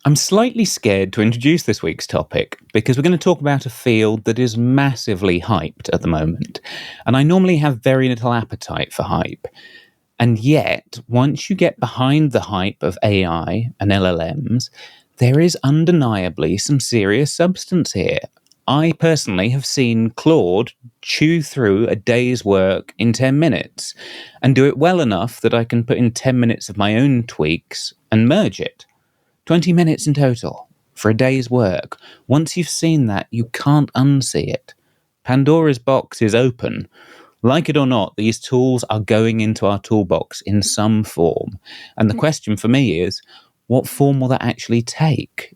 I'm slightly scared to introduce this week's topic because we're going to talk about a field that is massively hyped at the moment. And I normally have very little appetite for hype. And yet, once you get behind the hype of AI and LLMs, there is undeniably some serious substance here. I personally have seen Claude chew through a day's work in 10 minutes and do it well enough that I can put in 10 minutes of my own tweaks and merge it. 20 minutes in total for a day's work. Once you've seen that, you can't unsee it. Pandora's box is open. Like it or not, these tools are going into our toolbox in some form. And the question for me is, what form will that actually take?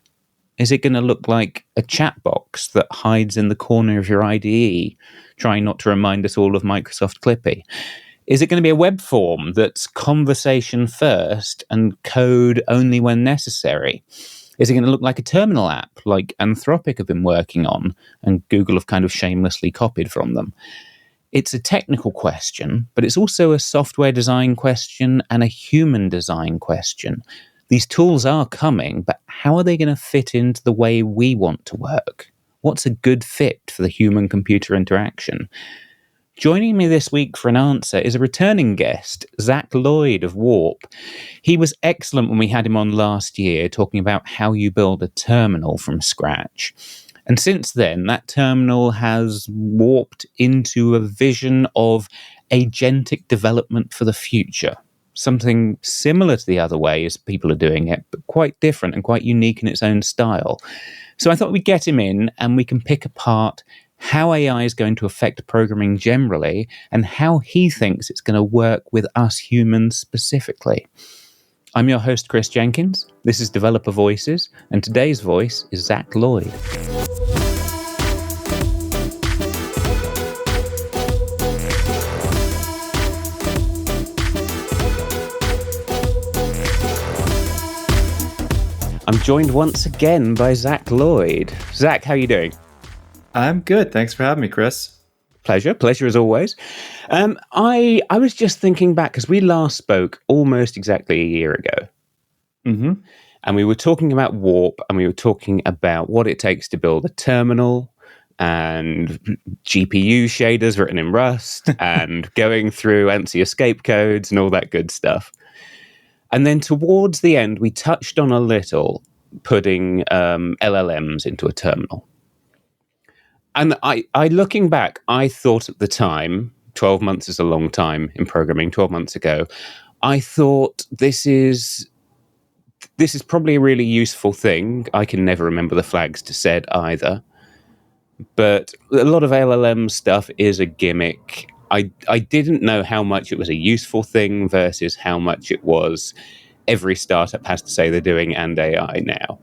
Is it going to look like a chat box that hides in the corner of your IDE, trying not to remind us all of Microsoft Clippy? Is it going to be a web form that's conversation first and code only when necessary? Is it going to look like a terminal app like Anthropic have been working on and Google have kind of shamelessly copied from them? It's a technical question, but it's also a software design question and a human design question. These tools are coming, but how are they going to fit into the way we want to work? What's a good fit for the human-computer interaction? Joining me this week for an answer is a returning guest, Zach Lloyd of Warp. He was excellent when we had him on last year, talking about how you build a terminal from scratch. And since then, that terminal has warped into a vision of agentic development for the future. Something similar to the other way as people are doing it, but quite different and quite unique in its own style. So I thought we'd get him in and we can pick apart how AI is going to affect programming generally and how he thinks it's going to work with us humans specifically. I'm your host, Chris Jenkins. This is Developer Voices, and today's voice is Zach Lloyd. I'm joined once again by Zach Lloyd. Zach, how are you doing? I'm good. Thanks for having me, Chris. Pleasure as always. I was just thinking back, because we last spoke almost exactly a year ago. Mm-hmm. And we were talking about Warp, and we were talking about what it takes to build a terminal, and GPU shaders written in Rust, and going through ANSI escape codes and all that good stuff. And then towards the end, we touched on a little putting LLMs into a terminal. And I looking back, I thought at the time, 12 months is a long time in programming, 12 months ago, I thought this is probably a really useful thing. I can never remember the flags to set either. But a lot of LLM stuff is a gimmick. I didn't know how much it was a useful thing versus how much it was every startup has to say they're doing and AI now.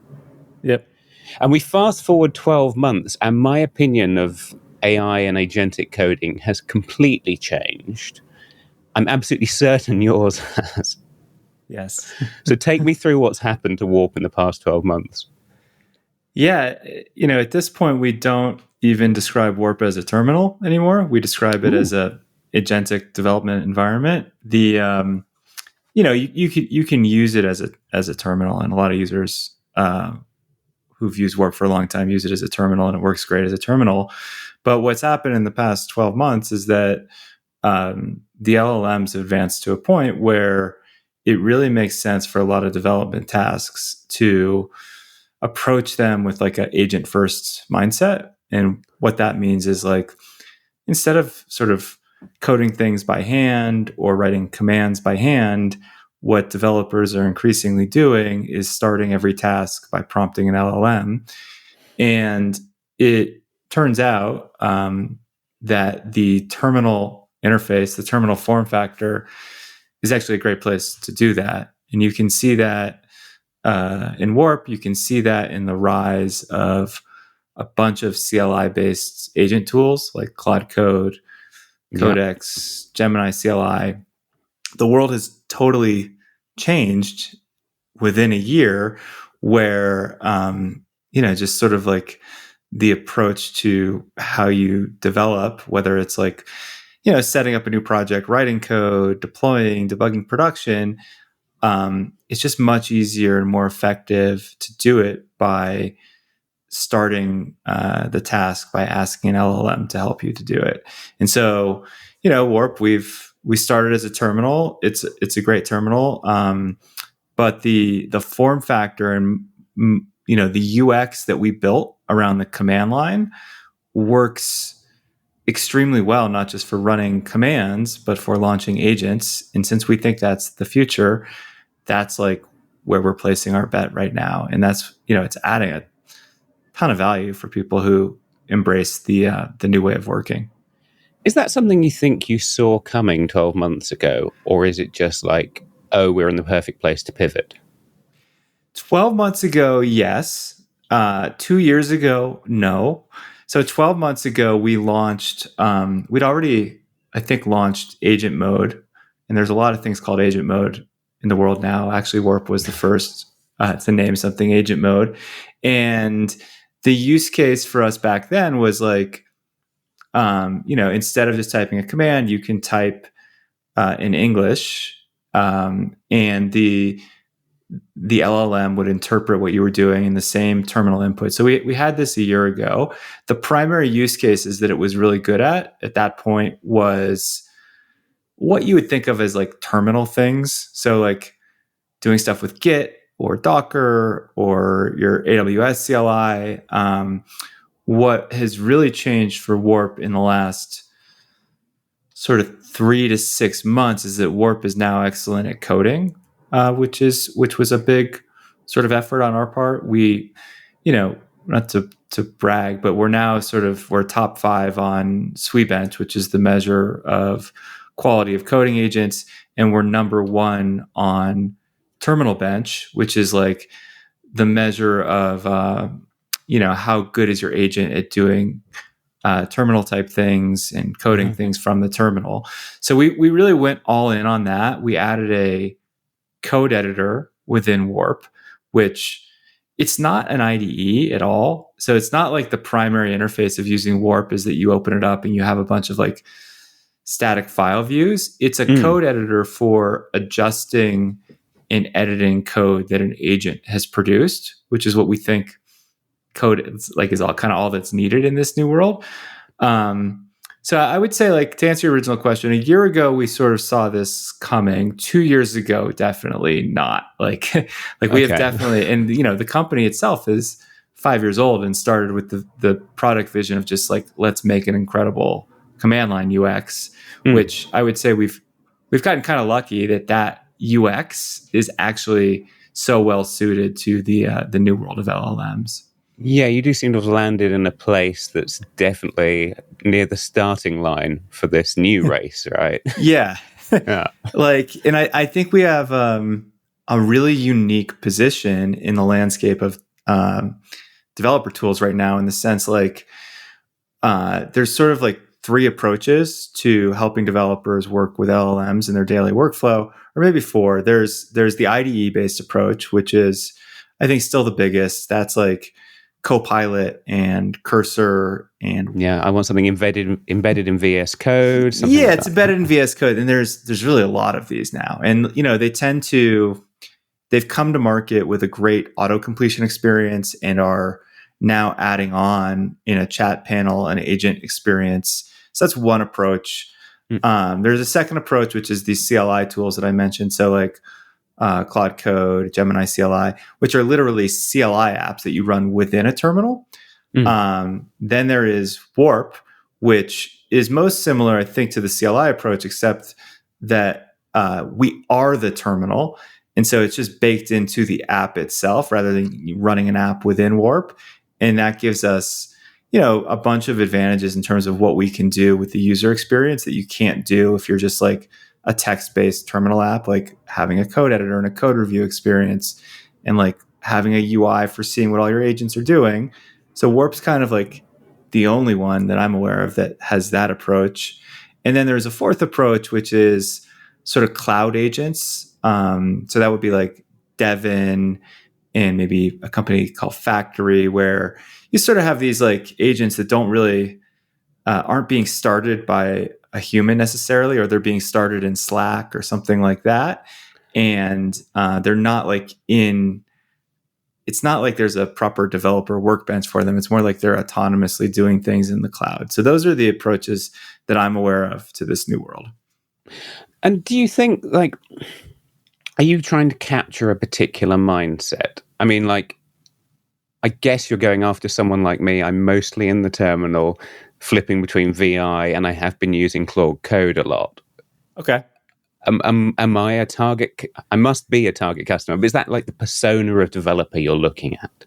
Yep. And we fast forward 12 months, and my opinion of AI and agentic coding has completely changed. I'm absolutely certain yours has. Yes. So take me through what's happened to Warp in the past 12 months. Yeah. At this point, we don't even describe Warp as a terminal anymore. We describe it as a agentic development environment. You can use it as a terminal, and a lot of users who've used Warp for a long time use it as a terminal, and it works great as a terminal. But what's happened in the past 12 months is that the LLMs have advanced to a point where it really makes sense for a lot of development tasks to approach them with like an agent first mindset. And what that means is, like, instead of sort of coding things by hand or writing commands by hand, what developers are increasingly doing is starting every task by prompting an LLM. And it turns out that the terminal interface, the terminal form factor, is actually a great place to do that. And you can see that in Warp. You can see that in the rise of a bunch of CLI-based agent tools like Claude Code, Codex, Gemini CLI. The world has totally changed within a year, where just sort of like the approach to how you develop, whether it's like setting up a new project, writing code, deploying, debugging production, it's just much easier and more effective to do it by starting the task by asking an LLM to help you to do it. And so, Warp, we started as a terminal. It's a great terminal, but the form factor and the UX that we built around the command line works extremely well, not just for running commands, but for launching agents. And since we think that's the future, that's like where we're placing our bet right now. And that's, it's adding a ton of value for people who embrace the new way of working. Is that something you think you saw coming 12 months ago? Or is it just like, oh, we're in the perfect place to pivot? 12 months ago, yes. 2 years ago, no. So 12 months ago, we launched, we'd already, I think, launched agent mode. And there's a lot of things called agent mode in the world now. Actually, Warp was the first to name something agent mode. And the use case for us back then was like, instead of just typing a command, you can type in English, and the LLM would interpret what you were doing in the same terminal input. So we had this a year ago. The primary use cases that it was really good at that point was what you would think of as like terminal things. So like doing stuff with Git or Docker or your AWS CLI. What has really changed for Warp in the last sort of 3 to 6 months is that Warp is now excellent at coding, which was a big sort of effort on our part. We, not to brag, but we're top 5 on SweBench, which is the measure of quality of coding agents, and we're number 1 on Terminal Bench, which is like the measure of how good is your agent at doing terminal type things and coding things from the terminal. So we really went all in on that. We added a code editor within Warp, which it's not an IDE at all. So it's not like the primary interface of using Warp is that you open it up and you have a bunch of like static file views. It's a code editor for adjusting and editing code that an agent has produced, which is what we think code is all kind of all that's needed in this new world. So I would say, like, to answer your original question, a year ago we sort of saw this coming. 2 years ago, definitely not. Like we have definitely, and the company itself is 5 years old and started with the product vision of just like, let's make an incredible command line UX, which I would say we've gotten kind of lucky that UX is actually so well suited to the new world of LLMs. Yeah, you do seem to have landed in a place that's definitely near the starting line for this new race, right? Yeah. Yeah. And I think we have a really unique position in the landscape of developer tools right now, in the sense like there's sort of like 3 approaches to helping developers work with LLMs in their daily workflow, or maybe 4. There's the IDE based approach, which is, I think, still the biggest. That's like Copilot and Cursor, and I want something embedded in VS Code. It's embedded in VS Code, and there's really a lot of these now, and they've come to market with a great auto completion experience and are now adding on in a chat panel an agent experience. So that's one approach. There's a second approach, which is these CLI tools that I mentioned. So like Claude Code, Gemini CLI, which are literally CLI apps that you run within a terminal. Then there is Warp, which is most similar, I think, to the CLI approach, except that we are the terminal. And so it's just baked into the app itself rather than running an app within Warp. And that gives us, a bunch of advantages in terms of what we can do with the user experience that you can't do if you're just like a text-based terminal app, like having a code editor and a code review experience, and like having a UI for seeing what all your agents are doing. So Warp's kind of like the only one that I'm aware of that has that approach. And then there's a fourth approach, which is sort of cloud agents. So that would be like Devin and maybe a company called Factory, where you sort of have these like agents that don't really aren't being started by a human necessarily, or they're being started in Slack or something like that. and they're not like in. It's not like there's a proper developer workbench for them. It's more like they're autonomously doing things in the cloud. So those are the approaches that I'm aware of to this new world. And do you think, like, are you trying to capture a particular mindset? I mean, like, I guess you're going after someone like me. I'm mostly in the terminal, flipping between VI, and I have been using Claude Code a lot. Okay. Am I a target? I must be a target customer. But is that like the persona of developer you're looking at?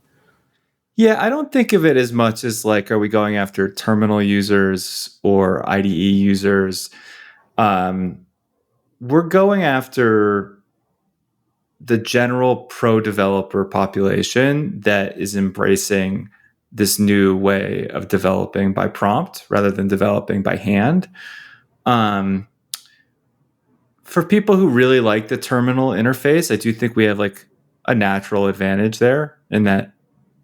Yeah, I don't think of it as much as like, are we going after terminal users or IDE users? We're going after the general pro developer population that is embracing this new way of developing by prompt rather than developing by hand. For people who really like the terminal interface, I do think we have like a natural advantage there in that,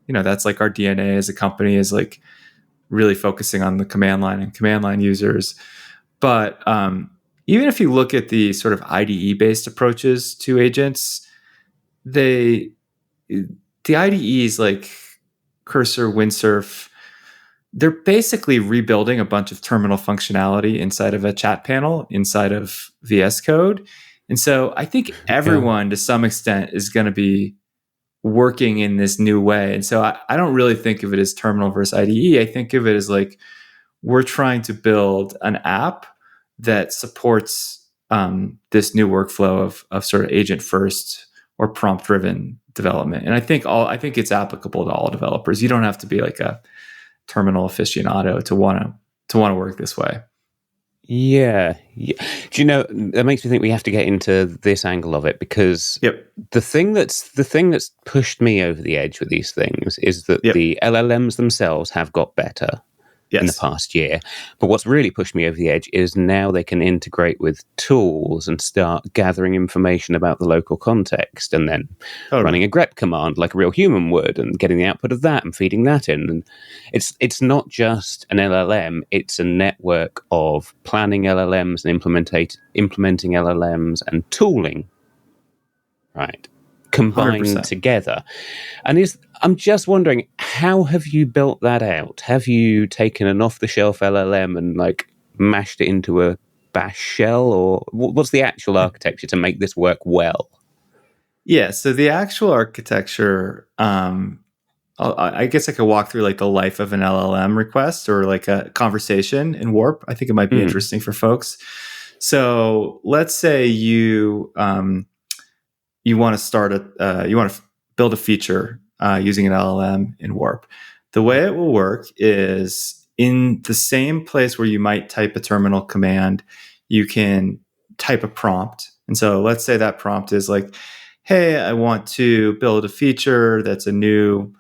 that's like our DNA as a company is like really focusing on the command line and command line users. But even if you look at the sort of IDE based approaches to agents, the IDEs like Cursor, Windsurf, they're basically rebuilding a bunch of terminal functionality inside of a chat panel inside of VS Code. And so I think everyone to some extent is going to be working in this new way. And so I don't really think of it as terminal versus IDE. I think of it as like we're trying to build an app that supports this new workflow of sort of agent first or prompt driven development. And I think it's applicable to all developers. You don't have to be like a terminal aficionado to want to work this way. Yeah. Do you know, that makes me think we have to get into this angle of it, because the thing that's pushed me over the edge with these things is that the LLMs themselves have got better in the past year. But what's really pushed me over the edge is now they can integrate with tools and start gathering information about the local context and then running a grep command like a real human would and getting the output of that and feeding that in. And it's not just an LLM, it's a network of planning LLMs and implementing LLMs and tooling, right? Combined 100%. Together. And I'm just wondering, how have you built that out? Have you taken an off-the-shelf LLM and like mashed it into a bash shell, or what's the actual architecture to make this work well? Yeah, so the actual architecture, I guess I could walk through like the life of an LLM request or like a conversation in Warp. I think it might be interesting for folks. So let's say you want to build a feature using an LLM in Warp. The way it will work is in the same place where you might type a terminal command, you can type a prompt. And so let's say that prompt is like, hey, I want to build a feature that's a new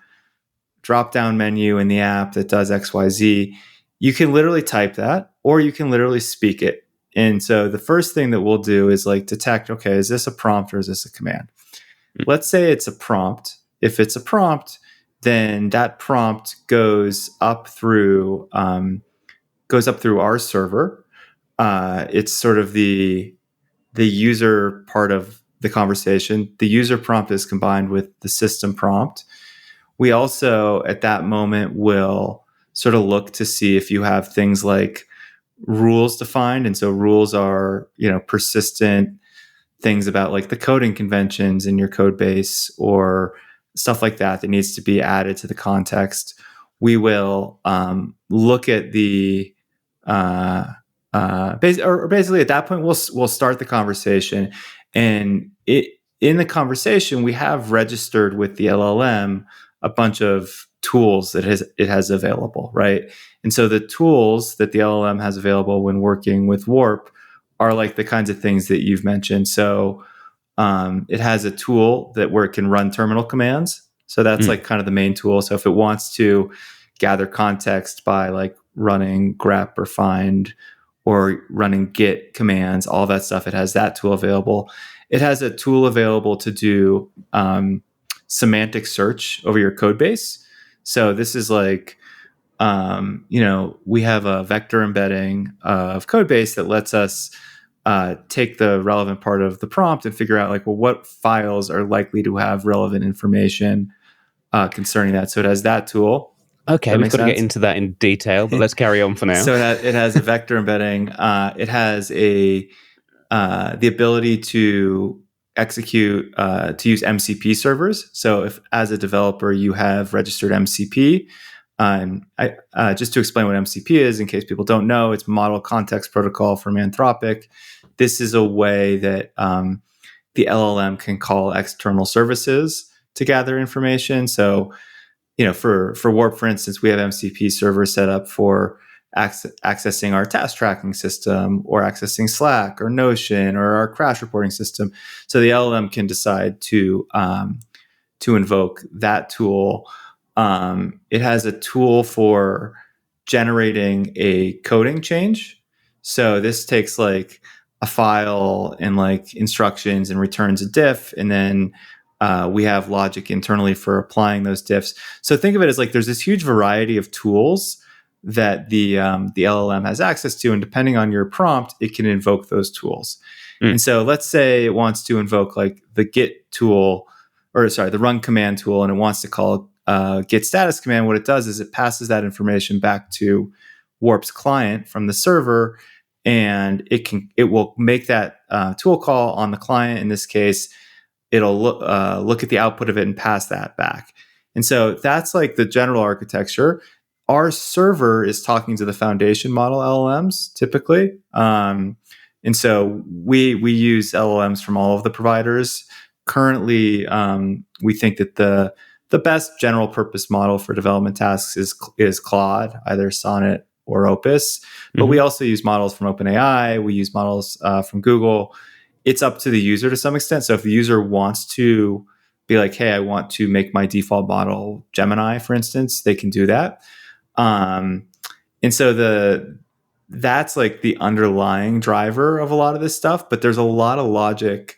drop-down menu in the app that does XYZ. You can literally type that, or you can literally speak it. And so the first thing that we'll do is like detect, okay, is this a prompt or is this a command? Let's say it's a prompt. If it's a prompt, then that prompt goes up through our server. It's sort of the user part of the conversation. The user prompt is combined with the system prompt. We also, at that moment, will sort of look to see if you have things like rules defined. And so rules are, persistent things about like the coding conventions in your code base or stuff like that needs to be added to the context. We will look at the basically at that point we'll start the conversation, and in the conversation we have registered with the LLM a bunch of tools that it has available, right? And so the tools that the LLM has available when working with Warp are like the kinds of things that you've mentioned. So it has a tool where it can run terminal commands. So that's like kind of the main tool. So if it wants to gather context by like running grep or find or running git commands, all that stuff, it has that tool available. It has a tool available to do semantic search over your code base. So this is like, we have a vector embedding of Codebase that lets us take the relevant part of the prompt and figure out like, well, what files are likely to have relevant information concerning that. So it has that tool. Okay, we've got to get into that in detail, but let's carry on for now. So it has a vector embedding. It has the ability to execute, to use MCP servers. So if as a developer you have registered MCP, just to explain what MCP is, in case people don't know, it's Model Context Protocol from Anthropic. This is a way that the LLM can call external services to gather information. So, for Warp, for instance, we have MCP servers set up for accessing our task tracking system, or accessing Slack or Notion or our crash reporting system. So the LLM can decide to invoke that tool. It has a tool for generating a coding change. So this takes like a file and like instructions and returns a diff, and then we have logic internally for applying those diffs. So think of it as like there's this huge variety of tools that the LLM has access to, and depending on your prompt, it can invoke those tools. And so let's say it wants to invoke like the git tool, the run command tool, and it wants to call git status command. What it does is it passes that information back to Warp's client from the server, and it will make that tool call on the client. In this case, it'll look at the output of it and pass that back. And so that's like the general architecture. Our server is talking to the foundation model LLMs typically. And so we use LLMs from all of the providers. Currently, we think that the best general purpose model for development tasks is Claude, either Sonnet or Opus. But we also use models from OpenAI. We use models from Google. It's up to the user to some extent. So if the user wants to be like, hey, I want to make my default model Gemini, for instance, they can do that. And so that's like the underlying driver of a lot of this stuff, but there's a lot of logic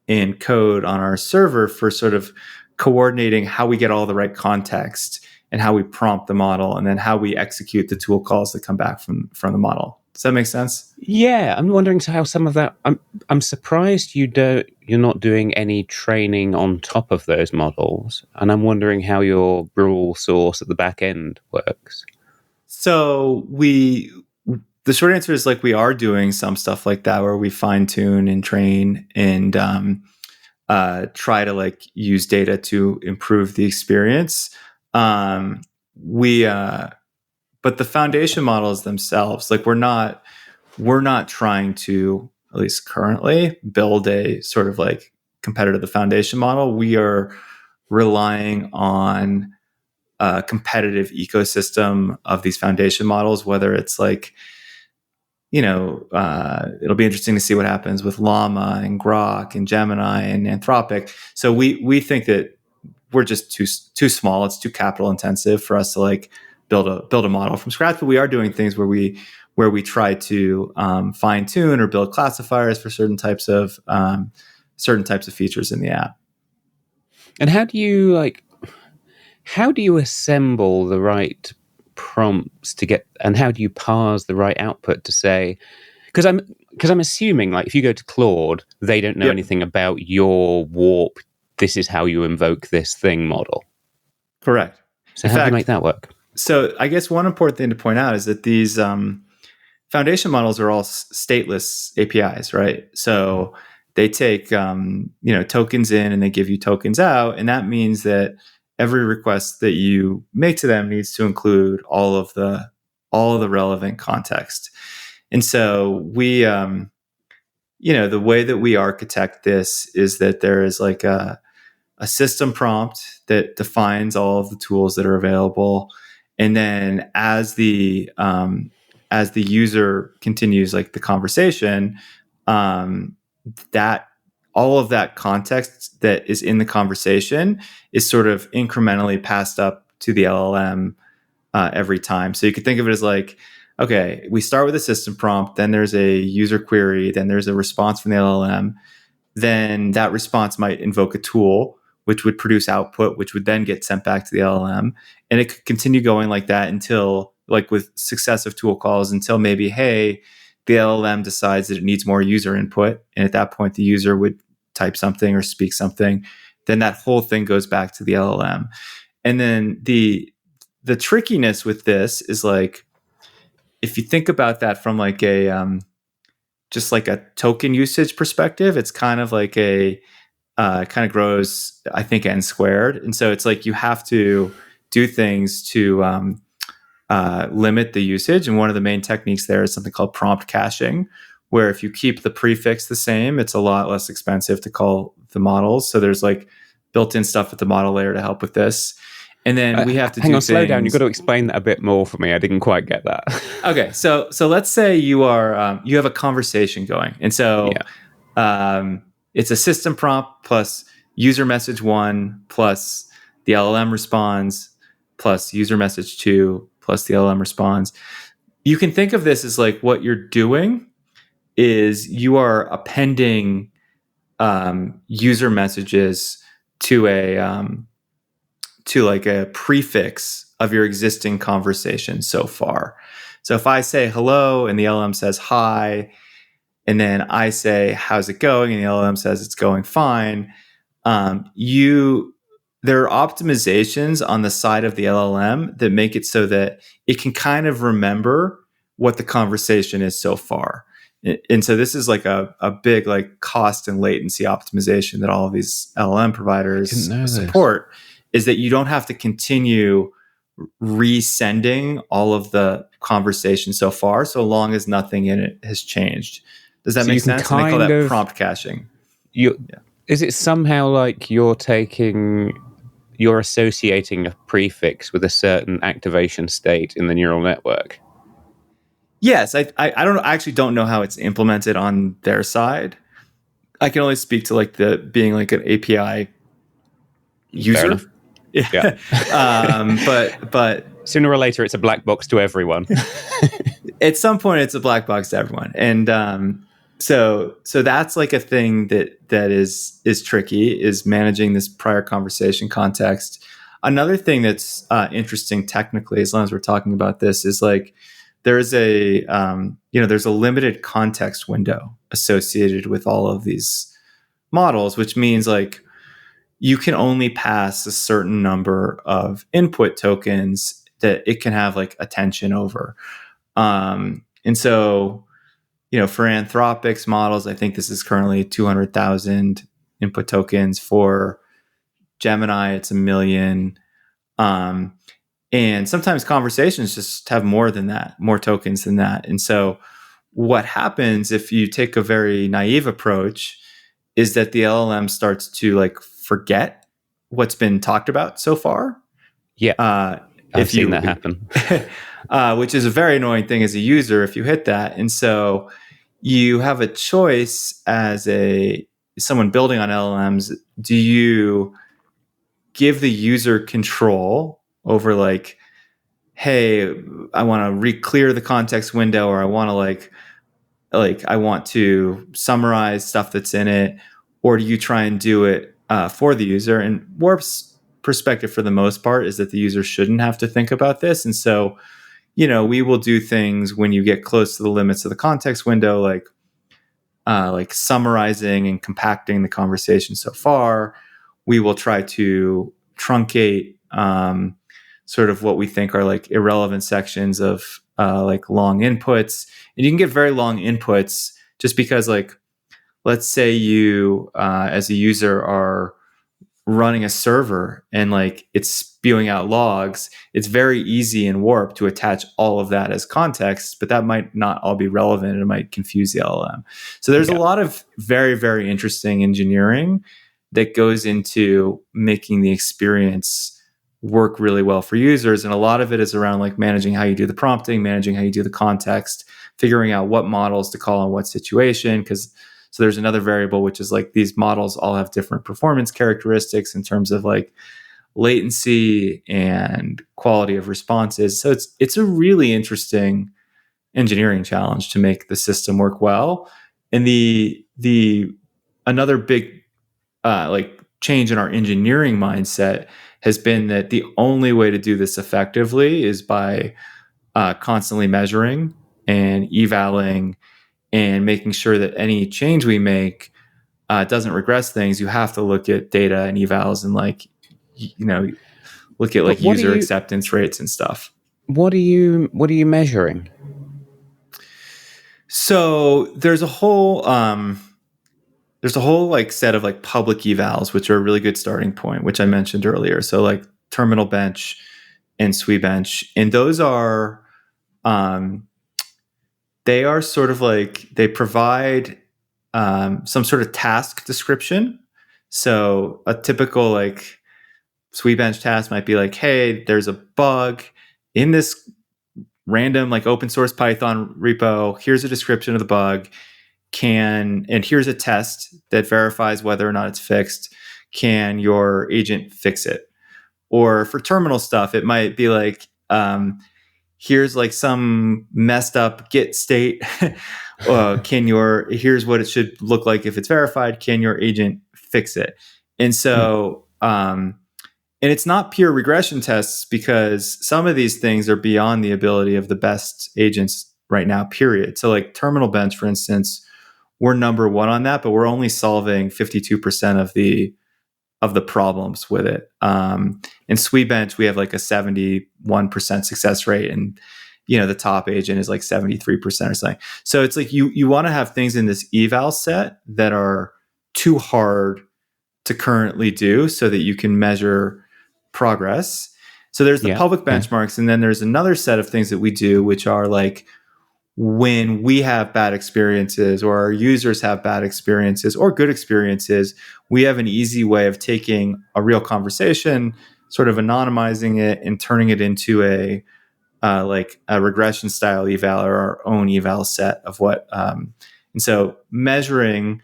in code on our server for sort of coordinating how we get all the right context and how we prompt the model, and then how we execute the tool calls that come back from the model. Does that make sense? Yeah, I'm wondering how some of that. I'm surprised you're not doing any training on top of those models, and I'm wondering how your rule source at the back end works. So the short answer is like we are doing some stuff like that where we fine tune and train and try to like use data to improve the experience. But the foundation models themselves, like we're not trying to, at least currently, build a sort of like competitor to the foundation model. We are relying on a competitive ecosystem of these foundation models, whether it's like, it'll be interesting to see what happens with Llama and Grok and Gemini and Anthropic. So we think that we're just too small. It's too capital intensive for us to like build a model from scratch. But we are doing things where we try to fine tune or build classifiers for certain types of features in the app. And how do you assemble the right prompts to get, and how do you parse the right output to say? Because I'm assuming like if you go to Claude, they don't know anything about your Warp. This is how you invoke this thing model. Correct. So how do you make that work? So I guess one important thing to point out is that these foundation models are all stateless APIs, right? So they take tokens in and they give you tokens out, and that means that every request that you make to them needs to include all of the relevant context. And so we, the way that we architect this is that there is like a system prompt that defines all of the tools that are available. And then as the user continues like the conversation, that all of that context that is in the conversation is sort of incrementally passed up to the LLM every time. So you could think of it as like, okay, we start with a system prompt, then there's a user query, then there's a response from the LLM. Then that response might invoke a tool, which would produce output, which would then get sent back to the LLM. And it could continue going like that until, like with successive tool calls, until maybe, hey, the LLM decides that it needs more user input, and at that point the user would type something or speak something, then that whole thing goes back to the LLM. And then the trickiness with this is like, if you think about that from like a just like a token usage perspective, it's kind of like a kind of grows, I think, n squared. And so it's like you have to do things to limit the usage. And one of the main techniques there is something called prompt caching, where if you keep the prefix the same, it's a lot less expensive to call the models. So there's like built-in stuff at the model layer to help with this. And then we have to hang do on, slow down. You've got things. to explain that a bit more for me. I didn't quite get that. Okay, so let's say you are you have a conversation going, and so it's a system prompt plus user message 1 plus the LLM responds plus user message 2 plus the LLM responds. You can think of this as like what you're doing is you are appending user messages to like a prefix of your existing conversation so far. So if I say hello and the LLM says hi, and then I say how's it going, and the LLM says it's going fine, there are optimizations on the side of the LLM that make it so that it can kind of remember what the conversation is so far. And so this is like a big like cost and latency optimization that all of these LLM providers support, is that you don't have to continue resending all of the conversation so far, so long as nothing in it has changed. Does that make sense? And they call that prompt caching. Is it somehow like you're associating a prefix with a certain activation state in the neural network? Yes, I actually don't know how it's implemented on their side. I can only speak to like the being like an API user. Yeah. But sooner or later, it's a black box to everyone. At some point, it's a black box to everyone, and so that's like a thing that is tricky, is managing this prior conversation context. Another thing that's interesting technically, as long as we're talking about this, is like there's a there's a limited context window associated with all of these models, which means like you can only pass a certain number of input tokens that it can have like attention over. And so, for Anthropic's models, I think this is currently 200,000 input tokens. For Gemini, it's 1 million. And sometimes conversations just have more tokens than that. And so what happens if you take a very naive approach is that the LLM starts to like forget what's been talked about so far. Yeah. I've seen that happen. Which is a very annoying thing as a user if you hit that. And so you have a choice as someone building on LLMs. Do you give the user control over like, hey, I want to re-clear the context window, or I want to like I want to summarize stuff that's in it, or do you try and do it for the user? And Warp's perspective for the most part is that the user shouldn't have to think about this. And so, we will do things when you get close to the limits of the context window, like summarizing and compacting the conversation so far. We will try to truncate sort of what we think are like irrelevant sections of like long inputs. And you can get very long inputs just because, like, let's say you as a user are running a server and like it's spewing out logs. It's very easy in Warp to attach all of that as context, but that might not all be relevant. It might confuse the LLM. So there's a lot of very, very interesting engineering that goes into making the experience work really well for users. And a lot of it is around like managing how you do the prompting, managing how you do the context, figuring out what models to call in what situation. So there's another variable, which is like these models all have different performance characteristics in terms of like latency and quality of responses. So it's a really interesting engineering challenge to make the system work well. And the another big like change in our engineering mindset has been that the only way to do this effectively is by constantly measuring and evaluating and making sure that any change we make doesn't regress things, you have to look at data and evals and like, look at like user acceptance rates and stuff. What are you measuring? So there's a whole like set of like public evals, which are a really good starting point, which I mentioned earlier. So like Terminal Bench and SweBench, and those are they are sort of like, they provide some sort of task description. So a typical like SweBench task might be like, hey, there's a bug in this random like open source Python repo. Here's a description of the bug. And here's a test that verifies whether or not it's fixed. Can your agent fix it? Or for terminal stuff, it might be like, here's like some messed up Git state. Here's what it should look like if it's verified. Can your agent fix it? And so, and it's not pure regression tests, because some of these things are beyond the ability of the best agents right now, period. So like Terminal Bench, for instance, we're number one on that, but we're only solving 52% of the problems with it. In SweBench, we have like a 71% success rate, and the top agent is like 73% or something. So it's like you want to have things in this eval set that are too hard to currently do, so that you can measure progress. So there's the public benchmarks, and then there's another set of things that we do, which are like, when we have bad experiences, or our users have bad experiences or good experiences, we have an easy way of taking a real conversation, sort of anonymizing it, and turning it into a regression style eval, or our own eval set of what. And so measuring,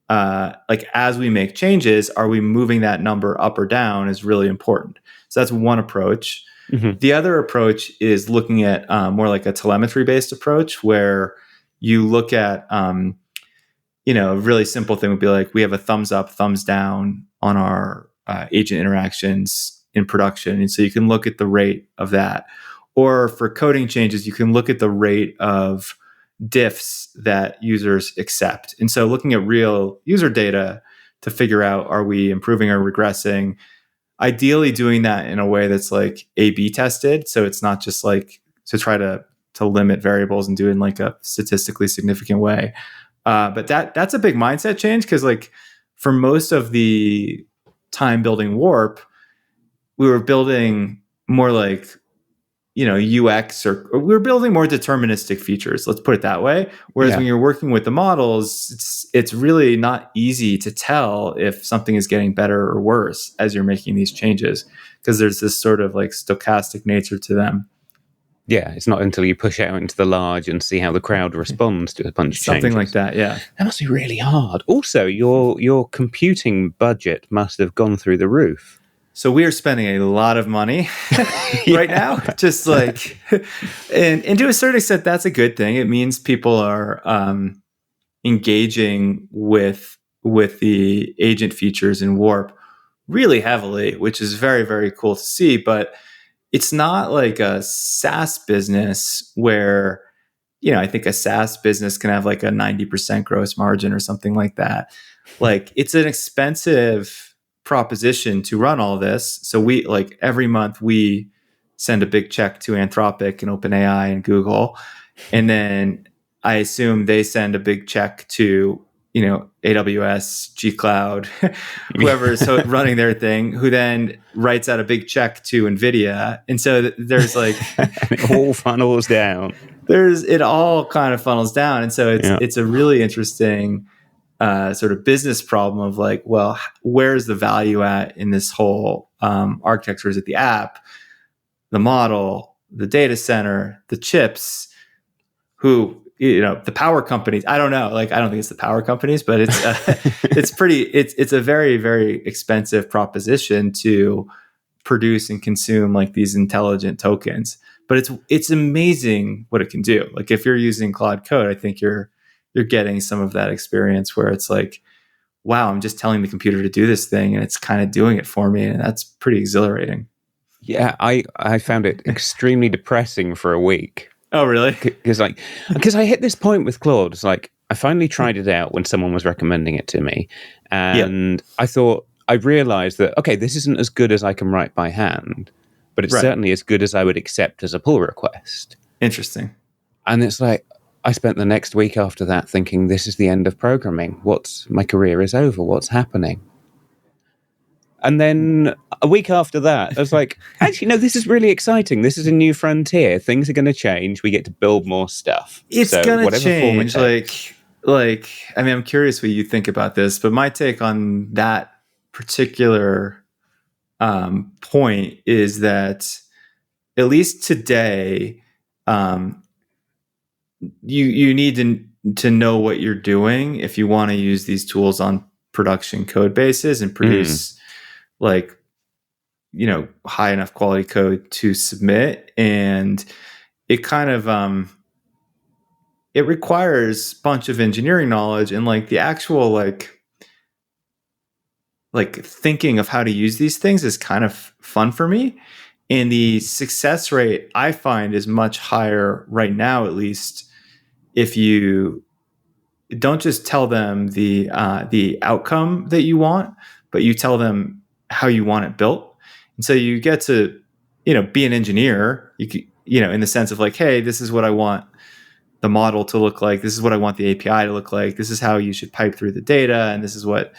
like as we make changes, are we moving that number up or down is really important. So that's one approach. Mm-hmm. The other approach is looking at more like a telemetry-based approach, where you look at, a really simple thing would be like, we have a thumbs up, thumbs down on our agent interactions in production. And so you can look at the rate of that. Or for coding changes, you can look at the rate of diffs that users accept. And so looking at real user data to figure out, are we improving or regressing? Ideally doing that in a way that's like A/B tested. So it's not just like to try to limit variables and do it in like a statistically significant way. But that's a big mindset change, because like for most of the time building Warp, we were building more like, UX, or we were building more deterministic features, let's put it that way. Whereas when you're working with the models, it's really not easy to tell if something is getting better or worse as you're making these changes, because there's this sort of like stochastic nature to them. Yeah, it's not until you push out into the large and see how the crowd responds to a bunch of changes. Something like that, yeah. That must be really hard. Also, your computing budget must have gone through the roof. So we are spending a lot of money right now, just like, and to a certain extent, that's a good thing. It means people are engaging with the agent features in Warp really heavily, which is very, very cool to see. But it's not like a SaaS business where, I think a SaaS business can have like a 90% gross margin or something like that. Like, it's an expensive proposition to run all this. So we, like, every month we send a big check to Anthropic and OpenAI and Google, and then I assume they send a big check to AWS, G-Cloud, whoever is running their thing, who then writes out a big check to NVIDIA. And so there's like it all funnels down. It all kind of funnels down, and so it's a really interesting sort of business problem of like, well, where's the value at in this whole architecture? Is it the app, the model, the data center, the chips, the power companies? I don't know. Like, I don't think it's the power companies, but it's it's a very, very expensive proposition to produce and consume like these intelligent tokens. But it's amazing what it can do. Like, if you're using Claude Code, I think you're getting some of that experience where it's like, wow, I'm just telling the computer to do this thing and it's kind of doing it for me. And that's pretty exhilarating. Yeah, I found it extremely depressing for a week. Oh, really? Because I hit this point with Claude. It's like, I finally tried it out when someone was recommending it to me, and I realized that, okay, this isn't as good as I can write by hand, but it's Right. certainly as good as I would accept as a pull request. Interesting. And it's like, I spent the next week after that thinking, this is the end of programming. My career is over. What's happening? And then a week after that, I was like, actually, no, this is really exciting. This is a new frontier. Things are going to change. We get to build more stuff. It's So gonna whatever form it change. takes. I mean, I'm curious what you think about this, but my take on that particular point is that at least today, you need to know what you're doing if you want to use these tools on production code bases and produce high enough quality code to submit. And it kind of it requires a bunch of engineering knowledge and the actual thinking of how to use these things is kind of fun for me. And the success rate I find is much higher right now, at least, if you don't just tell them the outcome that you want, but you tell them how you want it built. And so you get to, be an engineer, in the sense of hey, this is what I want the model to look like. This is what I want the API to look like. This is how you should pipe through the data. And this is what,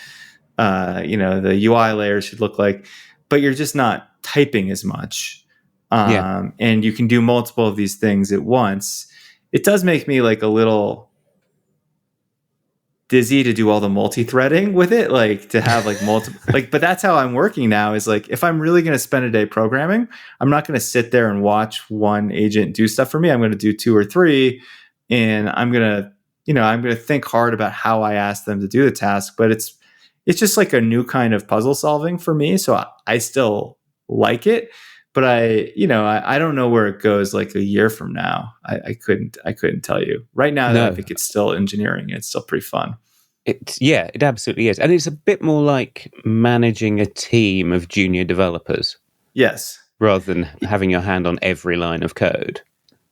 the UI layer should look like. But you're just not typing as much. And you can do multiple of these things at once. It does make me a little dizzy to do all the multi-threading with it, to have multiple, but that's how I'm working now is if I'm really going to spend a day programming, I'm not going to sit there and watch one agent do stuff for me. I'm going to do 2 or 3, and I'm going to think hard about how I ask them to do the task, but it's just a new kind of puzzle solving for me. So I still like it, but I don't know where it goes a year from now. I couldn't tell you right now. No. I think it's still engineering. It's still pretty fun. It absolutely is. And it's a bit more like managing a team of junior developers. Yes. Rather than having your hand on every line of code.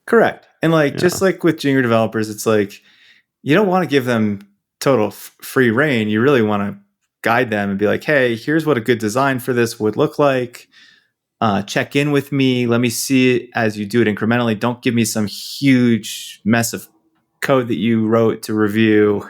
Correct. And just with junior developers, it's you don't want to give them total free reign. You really want to guide them and be hey, here's what a good design for this would look like. Check in with me. Let me see it as you do it incrementally. Don't give me some huge mess of code that you wrote to review.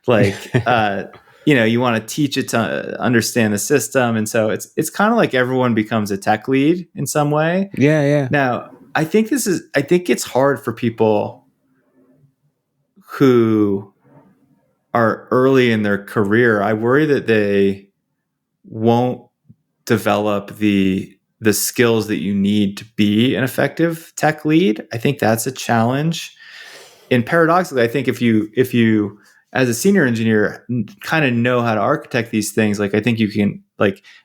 You want to teach it to understand the system. And so it's kind of everyone becomes a tech lead in some way. Yeah. Now, I think it's hard for people who are early in their career. I worry that they won't develop the skills that you need to be an effective tech lead. I think that's a challenge. And paradoxically, I think if you as a senior engineer kind of know how to architect these things, I think you can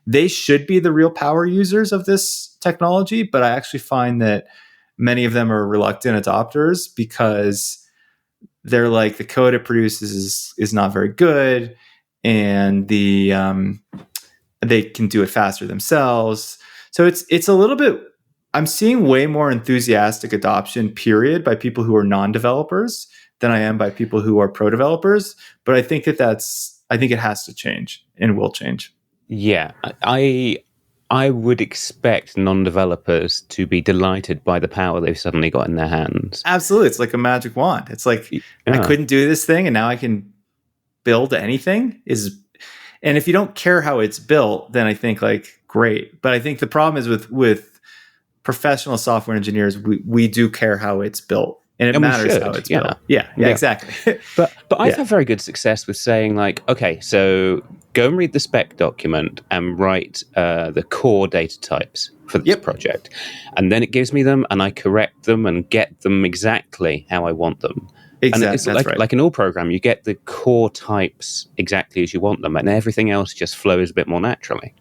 they should be the real power users of this technology. But I actually find that many of them are reluctant adopters because they're the code it produces is not very good, and they can do it faster themselves. So it's a little bit. I'm seeing way more enthusiastic adoption, period, by people who are non-developers than I am by people who are pro-developers. But I think I think it has to change and will change. Yeah, I would expect non-developers to be delighted by the power they've suddenly got in their hands. Absolutely. It's like a magic wand. It's I couldn't do this thing and now I can build anything. And if you don't care how it's built, then I think great. But I think the problem is with professional software engineers, we do care how it's built. And it matters how it's built. Yeah, exactly. But I've had very good success with saying okay, so go and read the spec document and write the core data types for this project. And then it gives me them and I correct them and get them exactly how I want them. Exactly. And it's right. Like in all program, you get the core types exactly as you want them and everything else just flows a bit more naturally.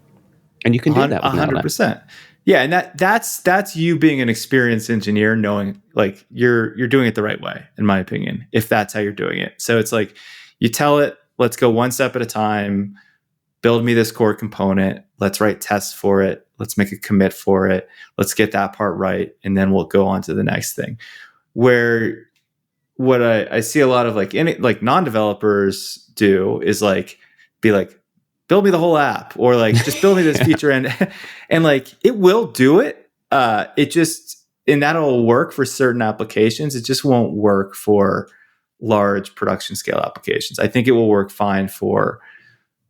And you can do that with 100%. Yeah, and that's you being an experienced engineer, knowing you're doing it the right way, in my opinion, if that's how you're doing it. So it's you tell it, let's go one step at a time, build me this core component, let's write tests for it, let's make a commit for it, let's get that part right, and then we'll go on to the next thing. Where what I see a lot of like non-developers do is like be like, build me the whole app, or like just build me this feature, and like it will do it. It just, and that'll work for certain applications. It just won't work for large production scale applications. I think it will work fine for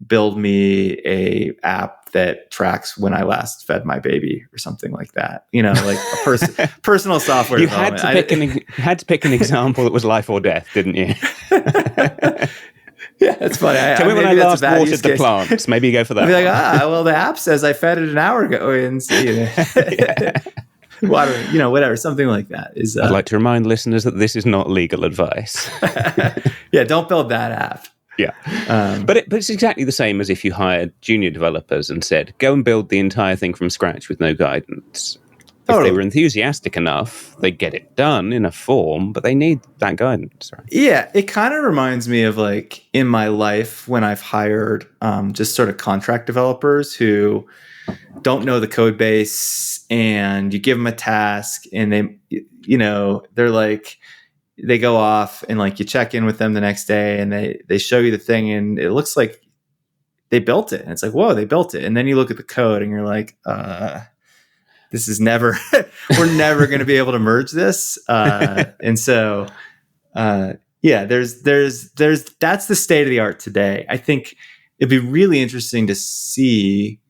build me a app that tracks when I last fed my baby or something like that. You know, like a personal software You development. had to pick an example that was life or death, didn't you? Yeah, that's funny. Tell me when I last watered the plants. Maybe you go for that. I'd be like, well, the app says I fed it an hour ago, and water, whatever, something like that. I'd like to remind listeners that this is not legal advice. Yeah, don't build that app. Yeah. But it's exactly the same as if you hired junior developers and said, go and build the entire thing from scratch with no guidance. Totally. If they were enthusiastic enough, they'd get it done in a form, but they need that guidance. Right? Yeah, it kind of reminds me of like in my life when I've hired just sort of contract developers who don't know the code base, and you give them a task and they're like, they go off and like you check in with them the next day and they show you the thing and it looks like they built it. And it's like, whoa, they built it. And then you look at the code and you're like, this is never, we're never going to be able to merge this. And so, there's that's the state of the art today. I think it'd be really interesting to see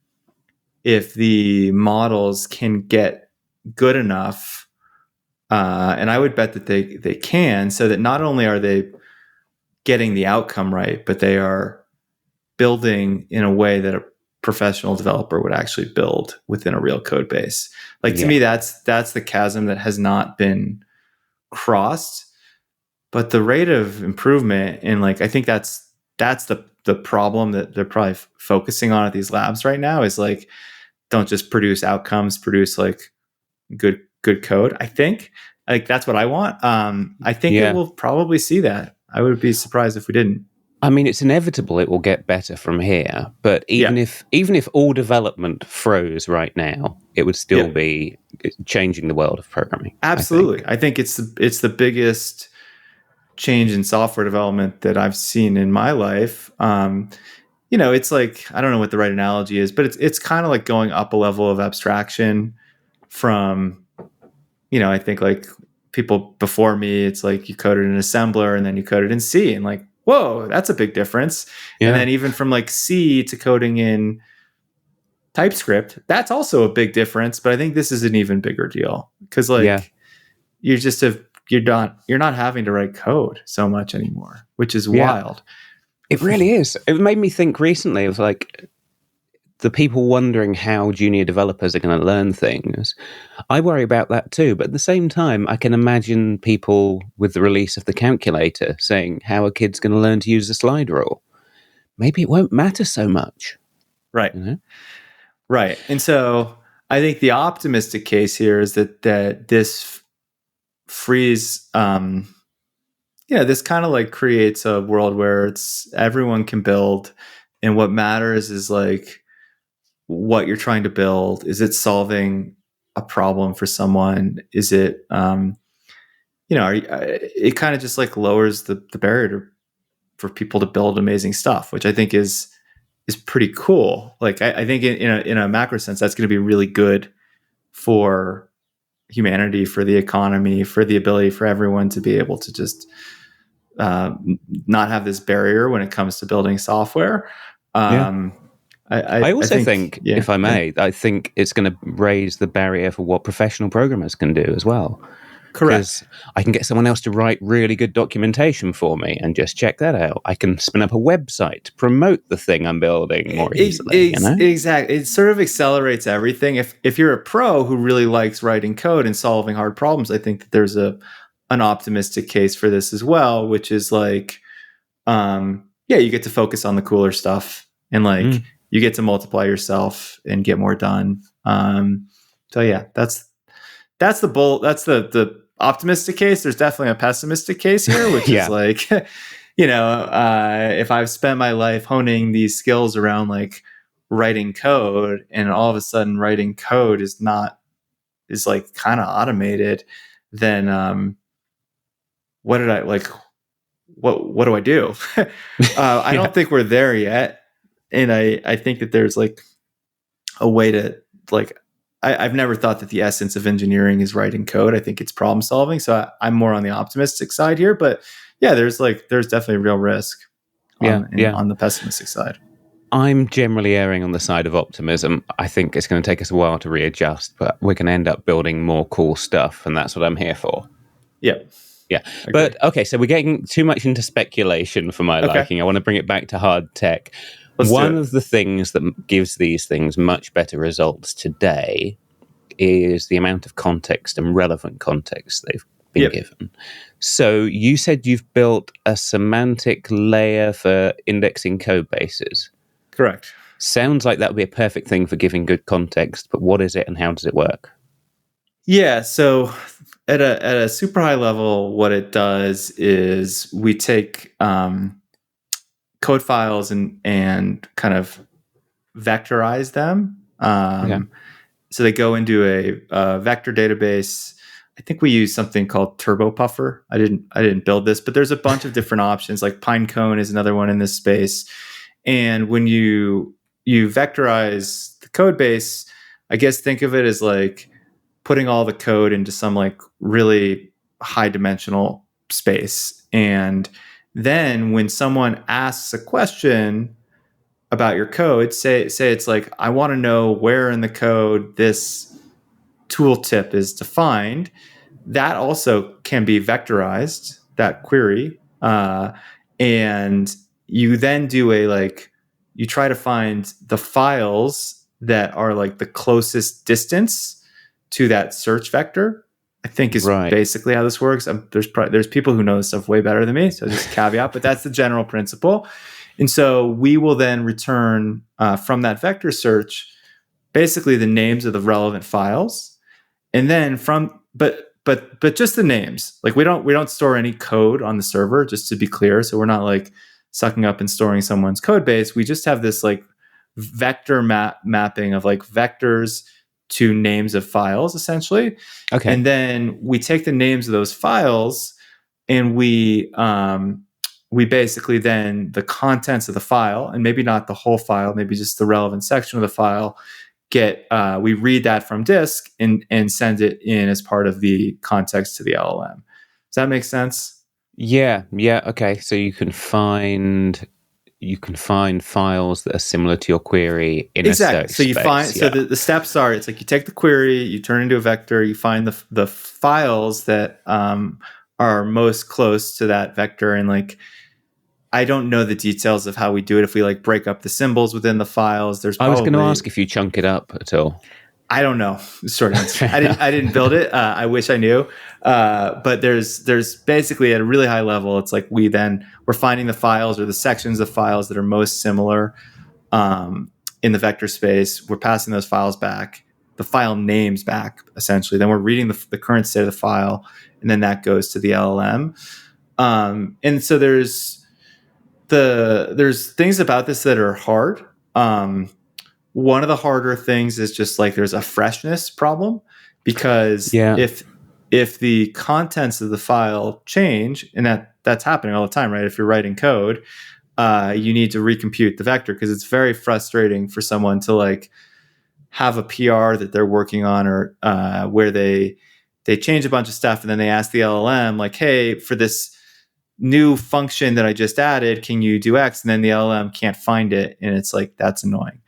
if the models can get good enough. And I would bet that they can, so that not only are they getting the outcome right, but they are building in a way that a professional developer would actually build within a real code base. Like to me, that's the chasm that has not been crossed. But the rate of improvement, and like I think that's the problem that they're probably focusing on at these labs right now, is like, don't just produce outcomes, produce like good code. I think like that's what I want. I think it will probably see that. I would be surprised if we didn't. I mean, it's inevitable it will get better from here, but even if all development froze right now, it would still be changing the world of programming. Absolutely. I think it's the biggest change in software development that I've seen in my life. It's like, I don't know what the right analogy is, but it's kind of like going up a level of abstraction from, I think like people before me, it's like you coded in assembler and then you coded in C, and like, whoa, that's a big difference. Yeah. And then even from like C to coding in TypeScript, that's also a big difference. But I think this is an even bigger deal because like you're not having to write code so much anymore, which is wild. It really is. It made me think recently of like the people wondering how junior developers are going to learn things. I worry about that too. But at the same time, I can imagine people with the release of the calculator saying, how are kids going to learn to use the slide rule? Maybe it won't matter so much. Right. Right. And so I think the optimistic case here is that this frees, this kind of like creates a world where everyone can build. And what matters is like, what you're trying to build. Is it solving a problem for someone? Is it, it kind of just like lowers the barrier for people to build amazing stuff, which I think is pretty cool. Like I think in a macro sense, that's going to be really good for humanity, for the economy, for the ability for everyone to be able to just not have this barrier when it comes to building software. I also think, if I may, I think it's going to raise the barrier for what professional programmers can do as well. Correct. Because I can get someone else to write really good documentation for me and just check that out. I can spin up a website to promote the thing I'm building more easily. Exactly. It sort of accelerates everything. If you're a pro who really likes writing code and solving hard problems, I think that there's an optimistic case for this as well, which is like, you get to focus on the cooler stuff and like, you get to multiply yourself and get more done. That's the optimistic case. There's definitely a pessimistic case here, which is like, if I've spent my life honing these skills around like writing code, and all of a sudden writing code is like kind of automated, then what did I like? What do I do? I don't think we're there yet, and I think that there's like a way to like. I've never thought that the essence of engineering is writing code. I think it's problem solving. So I'm more on the optimistic side here, but yeah, there's definitely real risk on the pessimistic side. I'm generally erring on the side of optimism. I think it's going to take us a while to readjust, but we're going to end up building more cool stuff, and that's what I'm here for. Yeah. Yeah. But okay, so we're getting too much into speculation for my liking. I want to bring it back to hard tech. One of the things that gives these things much better results today is the amount of context and relevant context they've been given. So you said you've built a semantic layer for indexing code bases. Correct. Sounds like that would be a perfect thing for giving good context, but what is it and how does it work? Yeah, so at a super high level, what it does is we take code files and kind of vectorize them. So they go into a vector database. I think we use something called Turbo Puffer. I didn't build this, but there's a bunch of different options. Like Pinecone is another one in this space. And when you vectorize the code base, I guess think of it as like putting all the code into some like really high dimensional space. And then when someone asks a question about your code, say it's like, I want to know where in the code this tooltip is defined. That also can be vectorized, that query. And you then do you try to find the files that are like the closest distance to that search vector, I think is basically how this works. There's people who know this stuff way better than me, so just caveat, but that's the general principle. And so we will then return from that vector search basically the names of the relevant files, and then but just the names. Like we don't store any code on the server, just to be clear. So we're not like sucking up and storing someone's code base. We just have this like vector mapping of like vectors to names of files, essentially. Okay. And then we take the names of those files and we basically then the contents of the file, and maybe not the whole file, maybe just the relevant section of the file, we read that from disk and send it in as part of the context to the LLM. Does that make sense? Yeah. Okay. So you can find files that are similar to your query in a search so you space. find so the steps are, it's like you take the query, you turn it into a vector, you find the files that are most close to that vector, and like I don't know the details of how we do it. If we like break up the symbols within the files, I was going to ask if you chunk it up at all. I don't know. Short answer. I didn't build it. I wish I knew. But there's basically at a really high level, it's like we're finding the files or the sections of files that are most similar in the vector space. We're passing those files back, the file names back, essentially. Then we're reading the current state of the file, and then that goes to the LLM. And so there's things about this that are hard. One of the harder things is just like there's a freshness problem, because if the contents of the file change, and that's happening all the time, right? If you're writing code, you need to recompute the vector, because it's very frustrating for someone to like have a PR that they're working on, or where they change a bunch of stuff, and then they ask the LLM like, hey, for this new function that I just added, can you do X? And then the LLM can't find it, and it's like, that's annoying.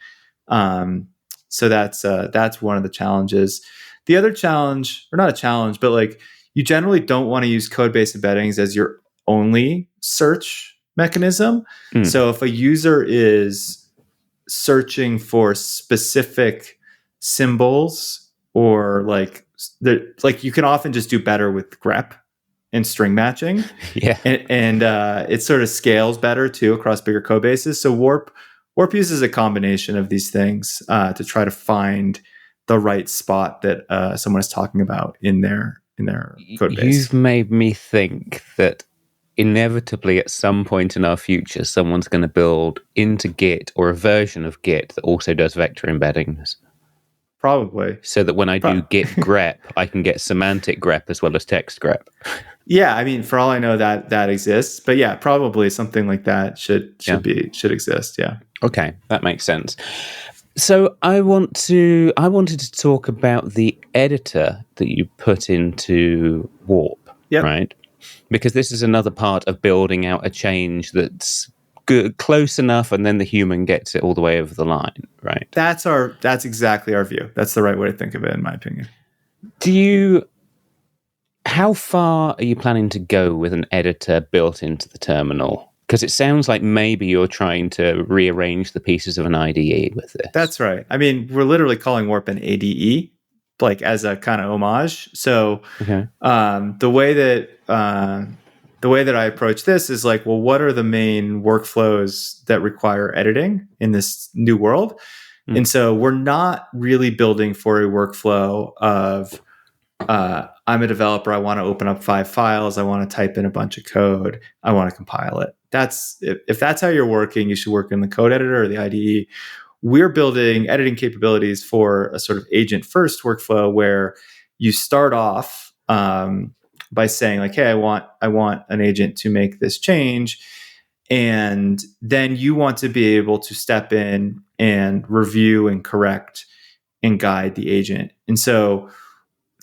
So that's one of the challenges. The other challenge, or not a challenge, but like you generally don't want to use code-based embeddings as your only search mechanism. So if a user is searching for specific symbols, or like you can often just do better with grep and string matching. And it sort of scales better too across bigger code bases. So Warp uses a combination of these things to try to find the right spot that someone is talking about in their code base. You've made me think that inevitably at some point in our future, someone's going to build into Git or a version of Git that also does vector embeddings. probably. So that when I do git grep, I can get semantic grep as well as text grep. Yeah, I mean, for all I know, that exists, but yeah, probably something like that should exist. Yeah. Okay, that makes sense. So I wanted to talk about the editor that you put into Warp, Yep. right? Because this is another part of building out a change that's good, close enough, and then the human gets it all the way over the line, right? That's exactly our view. That's the right way to think of it, in my opinion. How far are you planning to go with an editor built into the terminal? Because it sounds like maybe you're trying to rearrange the pieces of an IDE with this. That's right. I mean, we're literally calling Warp an ADE, like as a kind of homage. So the way that I approach this is like, well, what are the main workflows that require editing in this new world? And so we're not really building for a workflow of I'm a developer. I want to open up 5 files. I want to type in a bunch of code. I want to compile it. If that's how you're working, you should work in the code editor or the IDE. We're building editing capabilities for a sort of agent first workflow where you start off by saying like, hey, I want an agent to make this change. And then you want to be able to step in and review and correct and guide the agent. And so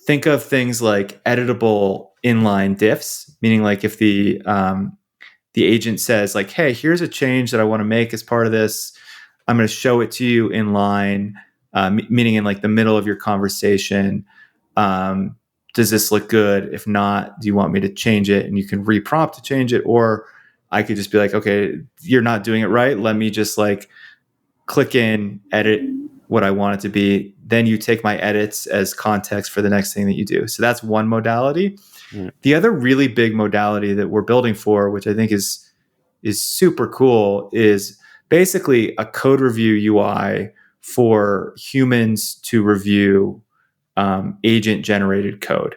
think of things like editable inline diffs, meaning like if the agent says like, hey, here's a change that I want to make as part of this, I'm going to show it to you in line, meaning in like the middle of your conversation. Does this look good? If not, do you want me to change it? And you can reprompt to change it, or I could just be like, okay, you're not doing it right. Let me just like click in, edit what I want it to be. Then you take my edits as context for the next thing that you do. So that's one modality. The other really big modality that we're building for, which I think is super cool, is basically a code review UI for humans to review agent generated code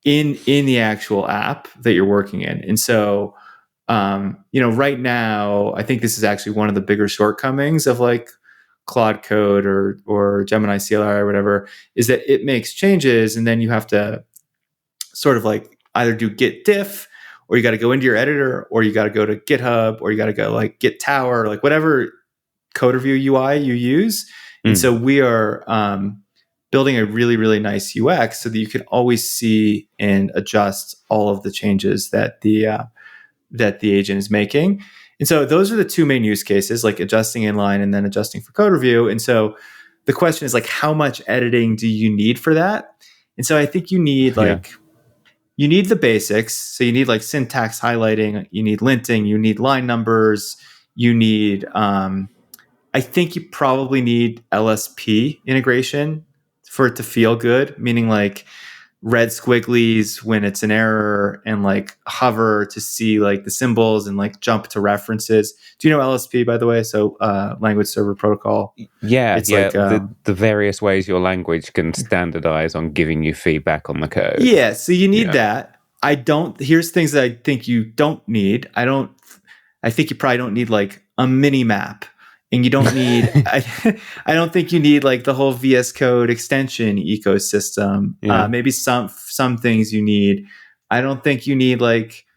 in the actual app that you're working in. And so right now, I think this is actually one of the bigger shortcomings of like Claude Code or Gemini CLI or whatever, is that it makes changes and then you have to sort of like either do git diff, or you got to go into your editor, or you got to go to GitHub, or you got to go like Git Tower, like whatever code review UI you use. And so we are building a really, really nice UX so that you can always see and adjust all of the changes that the agent is making. And so those are the two main use cases, like adjusting inline and then adjusting for code review. And so the question is like, how much editing do you need for that? And so I think you need you need the basics. So you need like syntax highlighting, you need linting, you need line numbers, you need, I think you probably need LSP integration for it to feel good, meaning like red squigglies when it's an error and like hover to see like the symbols and like jump to references. Do you know LSP, by the way? So language server protocol. Yeah, it's like, the various ways your language can standardize on giving you feedback on the code. Yeah, so you need that. Here's things that I think you don't need. I think you probably don't need like a mini map. And you don't need, I don't think you need like the whole VS Code extension ecosystem. Maybe some things you need. I don't think you need like,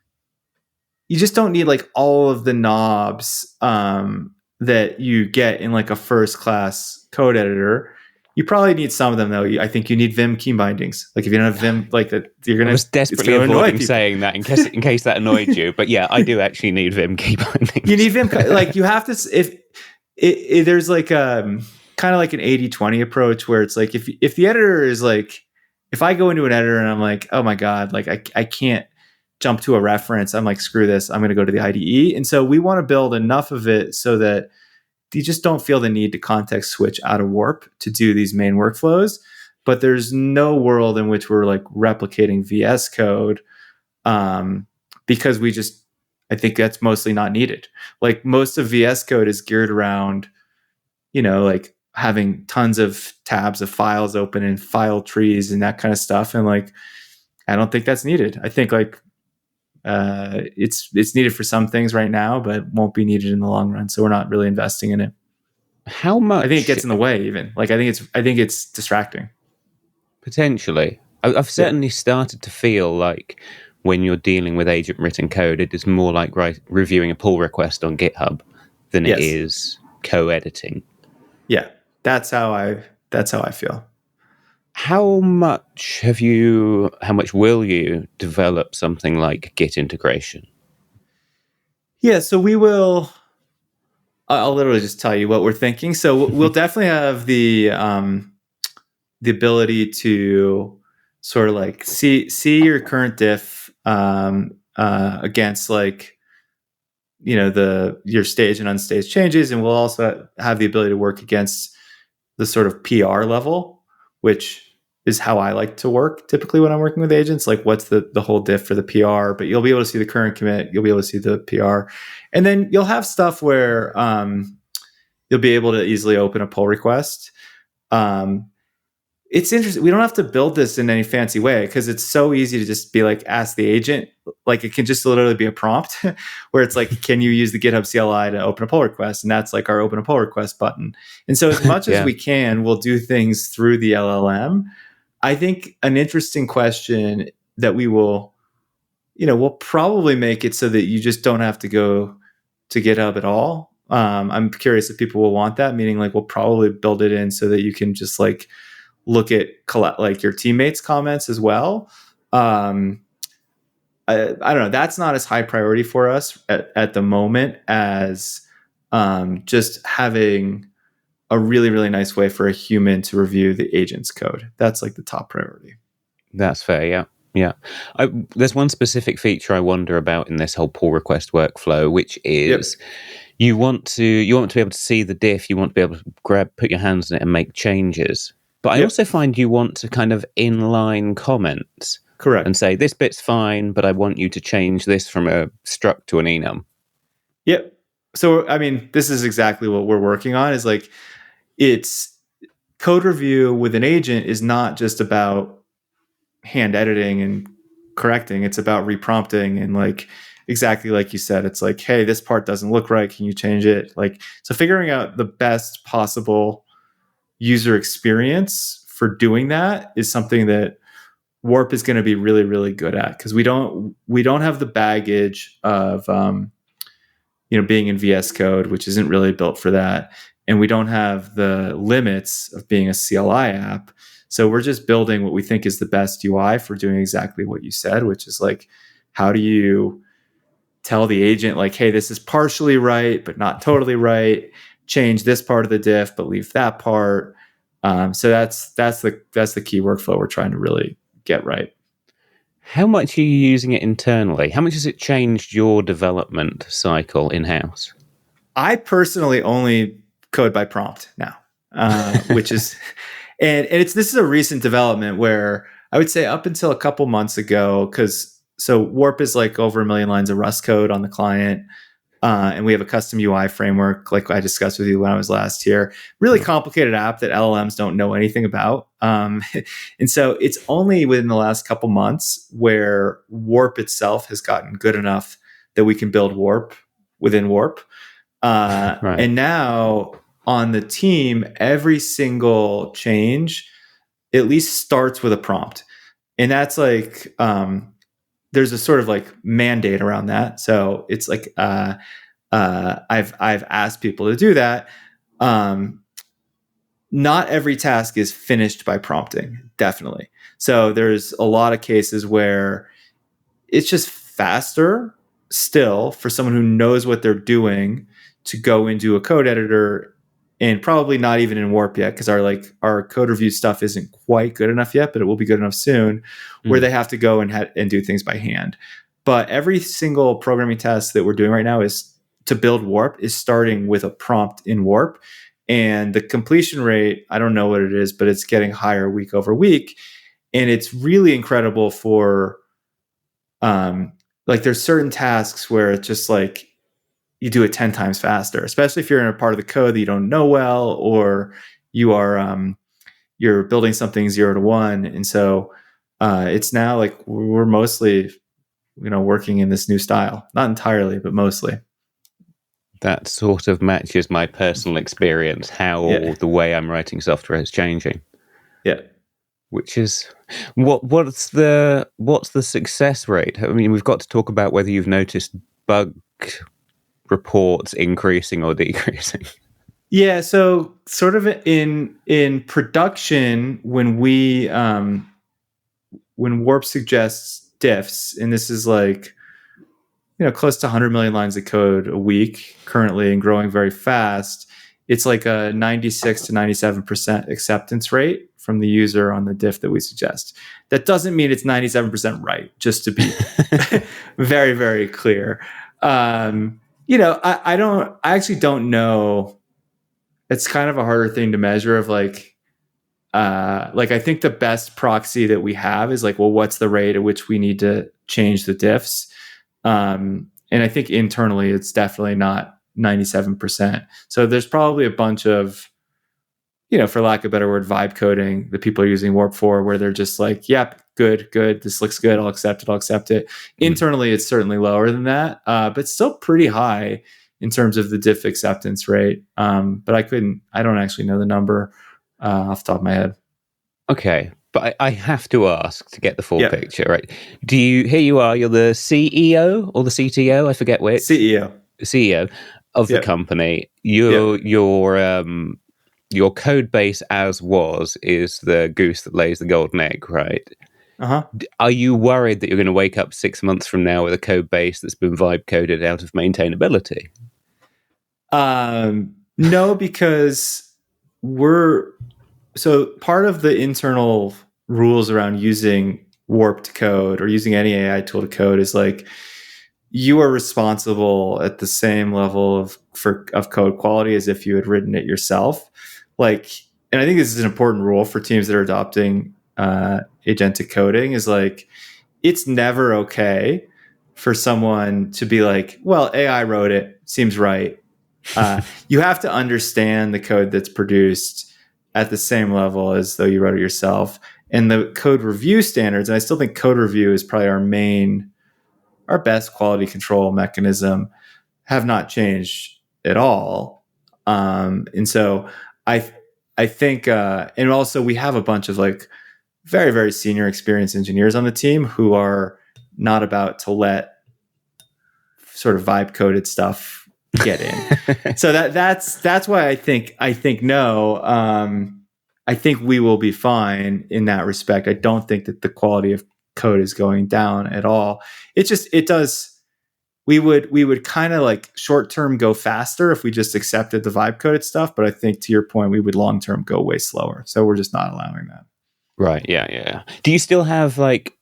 you just don't need like all of the knobs that you get in like a first class code editor. You probably need some of them though. I think you need Vim key bindings. Like if you don't have Vim, like that, you're gonna. I was desperately avoiding saying that in case that annoyed you. But yeah, I do actually need Vim key bindings. You need Vim, like you have to there's like kind of like an 80-20 approach where it's like if the editor is like, if I go into an editor and I'm like, oh my God, like I can't jump to a reference, I'm like, screw this, I'm going to go to the IDE. And so we want to build enough of it so that you just don't feel the need to context switch out of Warp to do these main workflows. But there's no world in which we're like replicating VS Code because I think that's mostly not needed. Like most of VS Code is geared around, like having tons of tabs of files open and file trees and that kind of stuff. And like, I don't think that's needed. I think like it's needed for some things right now, but won't be needed in the long run. So we're not really investing in it. How I think it much gets in the way even. Like I think it's distracting. potentially? I've Yeah. certainly started to feel like when you're dealing with agent written code, it is more like reviewing a pull request on GitHub than it Yes. is co-editing. Yeah. That's how I feel. How much will you develop something like Git integration? Yeah, so we will I'll literally just tell you what we're thinking. So we'll definitely have the ability to sort of like see your current diff against like your stage and unstaged changes, and we'll also have the ability to work against the sort of PR level, which is how I like to work typically when I'm working with agents. Like, what's the whole diff for the PR? But you'll be able to see the current commit, you'll be able to see the PR, and then you'll have stuff where you'll be able to easily open a pull request. It's interesting. We don't have to build this in any fancy way because it's so easy to just be like, ask the agent. Like it can just literally be a prompt where it's like, can you use the GitHub CLI to open a pull request? And that's like our open a pull request button. And so as much as Yeah. we can, we'll do things through the LLM. I think an interesting question that we'll probably make it so that you just don't have to go to GitHub at all. I'm curious if people will want that, meaning like we'll probably build it in so that you can just like look at like your teammates' comments as well. I don't know. That's not as high priority for us at the moment as just having a really, really nice way for a human to review the agent's code. That's like the top priority. That's fair. Yeah. Yeah. There's one specific feature I wonder about in this whole pull request workflow, which is you want to be able to see the diff, you want to be able to put your hands in it and make changes. But I also find you want to kind of inline comments. Correct. And say, this bit's fine, but I want you to change this from a struct to an enum. Yep. So, I mean, this is exactly what we're working on is like, it's code review with an agent is not just about hand editing and correcting. It's about reprompting and like, exactly like you said, it's like, hey, this part doesn't look right. Can you change it? Like, so figuring out the best possible user experience for doing that is something that Warp is going to be really, really good at because we don't have the baggage of being in VS Code, which isn't really built for that, and we don't have the limits of being a CLI app. So we're just building what we think is the best UI for doing exactly what you said, which is like, how do you tell the agent like, hey, this is partially right, but not totally right. Change this part of the diff, but leave that part. So that's the key workflow we're trying to really get right. How much are you using it internally? How much has it changed your development cycle in-house? I personally only code by prompt now, which is, and this is a recent development where I would say up until a couple months ago, so Warp is like over 1 million lines of Rust code on the client. And we have a custom UI framework, like I discussed with you when I was last here. Really complicated app that LLMs don't know anything about. And so it's only within the last couple months where Warp itself has gotten good enough that we can build Warp within Warp. Right. And now on the team, every single change at least starts with a prompt. And that's like, there's a sort of like mandate around that. So it's like, I've asked people to do that. Not every task is finished by prompting, definitely. So there's a lot of cases where it's just faster still for someone who knows what they're doing to go into a code editor, and probably not even in Warp yet because our code review stuff isn't quite good enough yet, but it will be good enough soon, where they have to go and do things by hand. But every single programming task that we're doing right now is to build Warp is starting with a prompt in Warp. And the completion rate, I don't know what it is, but it's getting higher week over week. And it's really incredible for, like there's certain tasks where it's just like, you do it 10 times faster, especially if you're in a part of the code that you don't know well, or you are, you're building something 0 to 1. And so it's now like we're mostly, working in this new style, not entirely, but mostly. That sort of matches my personal experience, how the way I'm writing software is changing. Yeah. Which is what's the success rate? I mean, we've got to talk about whether you've noticed bug reports increasing or decreasing. Yeah, so sort of in production, when Warp suggests diffs, and this is like, close to 100 million lines of code a week currently and growing very fast, it's like a 96 to 97% acceptance rate from the user on the diff that we suggest. That doesn't mean it's 97% right, just to be very, very clear. I actually don't know. It's kind of a harder thing to measure of like I think the best proxy that we have is like, well, what's the rate at which we need to change the diffs? And I think internally it's definitely not 97%. So there's probably a bunch of, for lack of a better word, vibe coding that people are using Warp for, where they're just like, yep, good, this looks good, I'll accept it. Internally, it's certainly lower than that, but still pretty high in terms of the diff acceptance rate. But I don't actually know the number off the top of my head. Okay, but I have to ask to get the full picture, right? Here you are, you're the CEO or the CTO, I forget which. CEO of the company. Your code base as was is the goose that lays the golden egg, right? Uh-huh. Are you worried that you're going to wake up 6 months from now with a code base that's been vibe coded out of maintainability? No, because so part of the internal rules around using Warp to code or using any AI tool to code is like, you are responsible at the same level of code quality as if you had written it yourself. Like, and I think this is an important rule for teams that are adopting agentic coding, is like, it's never okay for someone to be like, well, AI wrote it, seems right. You have to understand the code that's produced at the same level as though you wrote it yourself. And the code review standards, and I still think code review is probably our best quality control mechanism, have not changed at all. And so I think, and also we have a bunch of like very, very senior experienced engineers on the team who are not about to let sort of vibe coded stuff get in. So that's why I think no. I think we will be fine in that respect. I don't think that the quality of code is going down at all. It does. We would kind of like short term go faster if we just accepted the vibe coded stuff, but I think to your point, we would long term go way slower. So we're just not allowing that. Right. Yeah. Do you still have like?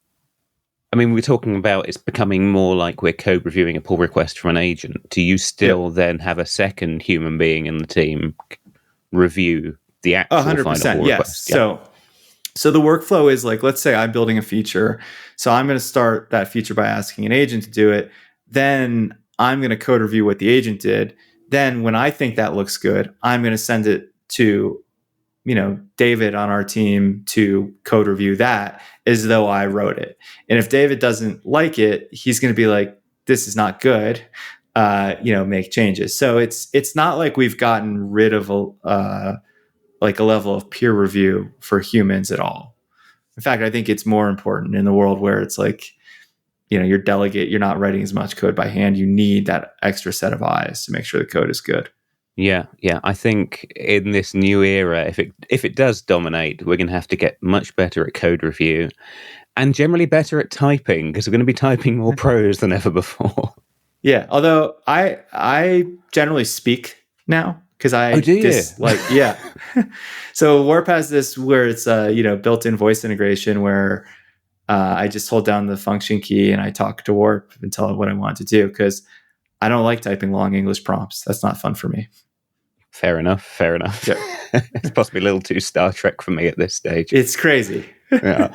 I mean, we're talking about it's becoming more like we're code reviewing a pull request from an agent. Do you still then have a second human being in the team review the actual 100%, final pull request? Yes. So the workflow is like, let's say I'm building a feature. So I'm going to start that feature by asking an agent to do it. Then I'm going to code review what the agent did. Then when I think that looks good, I'm going to send it to, David on our team to code review that as though I wrote it. And if David doesn't like it, he's going to be like, this is not good. Make changes. So it's not like we've gotten rid of a level of peer review for humans at all. In fact, I think it's more important in the world where it's like, you're not writing as much code by hand. You need that extra set of eyes to make sure the code is good. Yeah. I think in this new era, if it does dominate, we're going to have to get much better at code review and generally better at typing, because we're going to be typing more prose than ever before. Yeah. Although I generally speak now because yeah. So Warp has this where it's built-in voice integration where I just hold down the function key and I talk to Warp and tell it what I want to do, because I don't like typing long English prompts. That's not fun for me. Fair enough. Yeah. It's possibly a little too Star Trek for me at this stage. It's crazy. Yeah.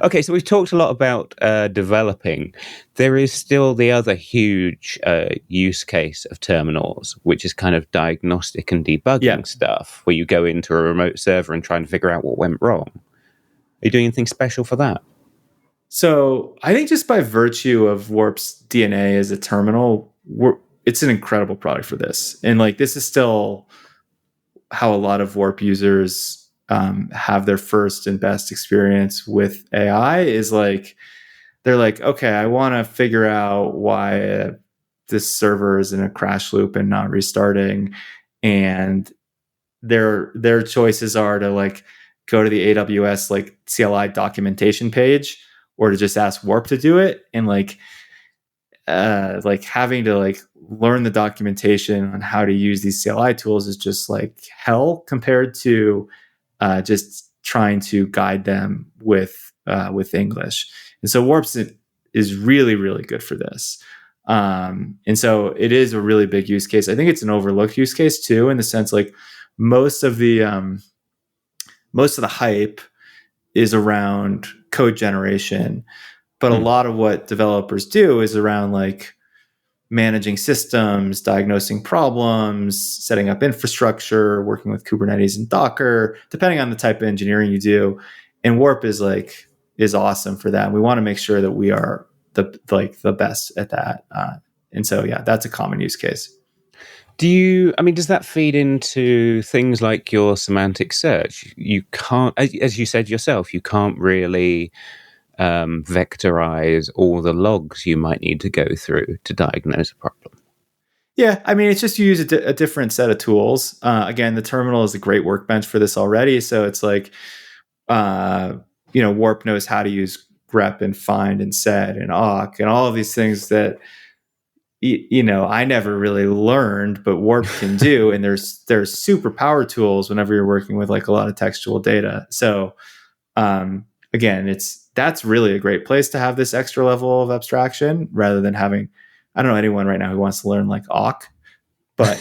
Okay, so we've talked a lot about developing. There is still the other huge use case of terminals, which is kind of diagnostic and debugging stuff, where you go into a remote server and try and figure out what went wrong. Are you doing anything special for that? So I think just by virtue of Warp's DNA as a terminal, it's an incredible product for this. And like, this is still how a lot of Warp users have their first and best experience with AI, is like, they're like, okay, I want to figure out why this server is in a crash loop and not restarting. And their choices are to like go to the AWS like CLI documentation page, or to just ask Warp to do it. And like having to like learn the documentation on how to use these CLI tools is just like hell compared to just trying to guide them with English. And so Warp is really, really good for this. And so it is a really big use case. I think it's an overlooked use case too, in the sense like most of the hype is around code generation, but a lot of what developers do is around like managing systems, diagnosing problems, setting up infrastructure, working with Kubernetes and Docker, depending on the type of engineering you do. And Warp is awesome for that. And we want to make sure that we are the best at that. And so, yeah, that's a common use case. Does that feed into things like your semantic search? You can't, as you said yourself, you can't really vectorize all the logs you might need to go through to diagnose a problem. Yeah, I mean, it's just you use a different set of tools. Again, the terminal is a great workbench for this already. So it's like, Warp knows how to use grep and find and set and awk and all of these things that, I never really learned, but Warp can do. And there's super power tools whenever you're working with like a lot of textual data. So again, that's really a great place to have this extra level of abstraction, rather than having, I don't know anyone right now who wants to learn like awk, but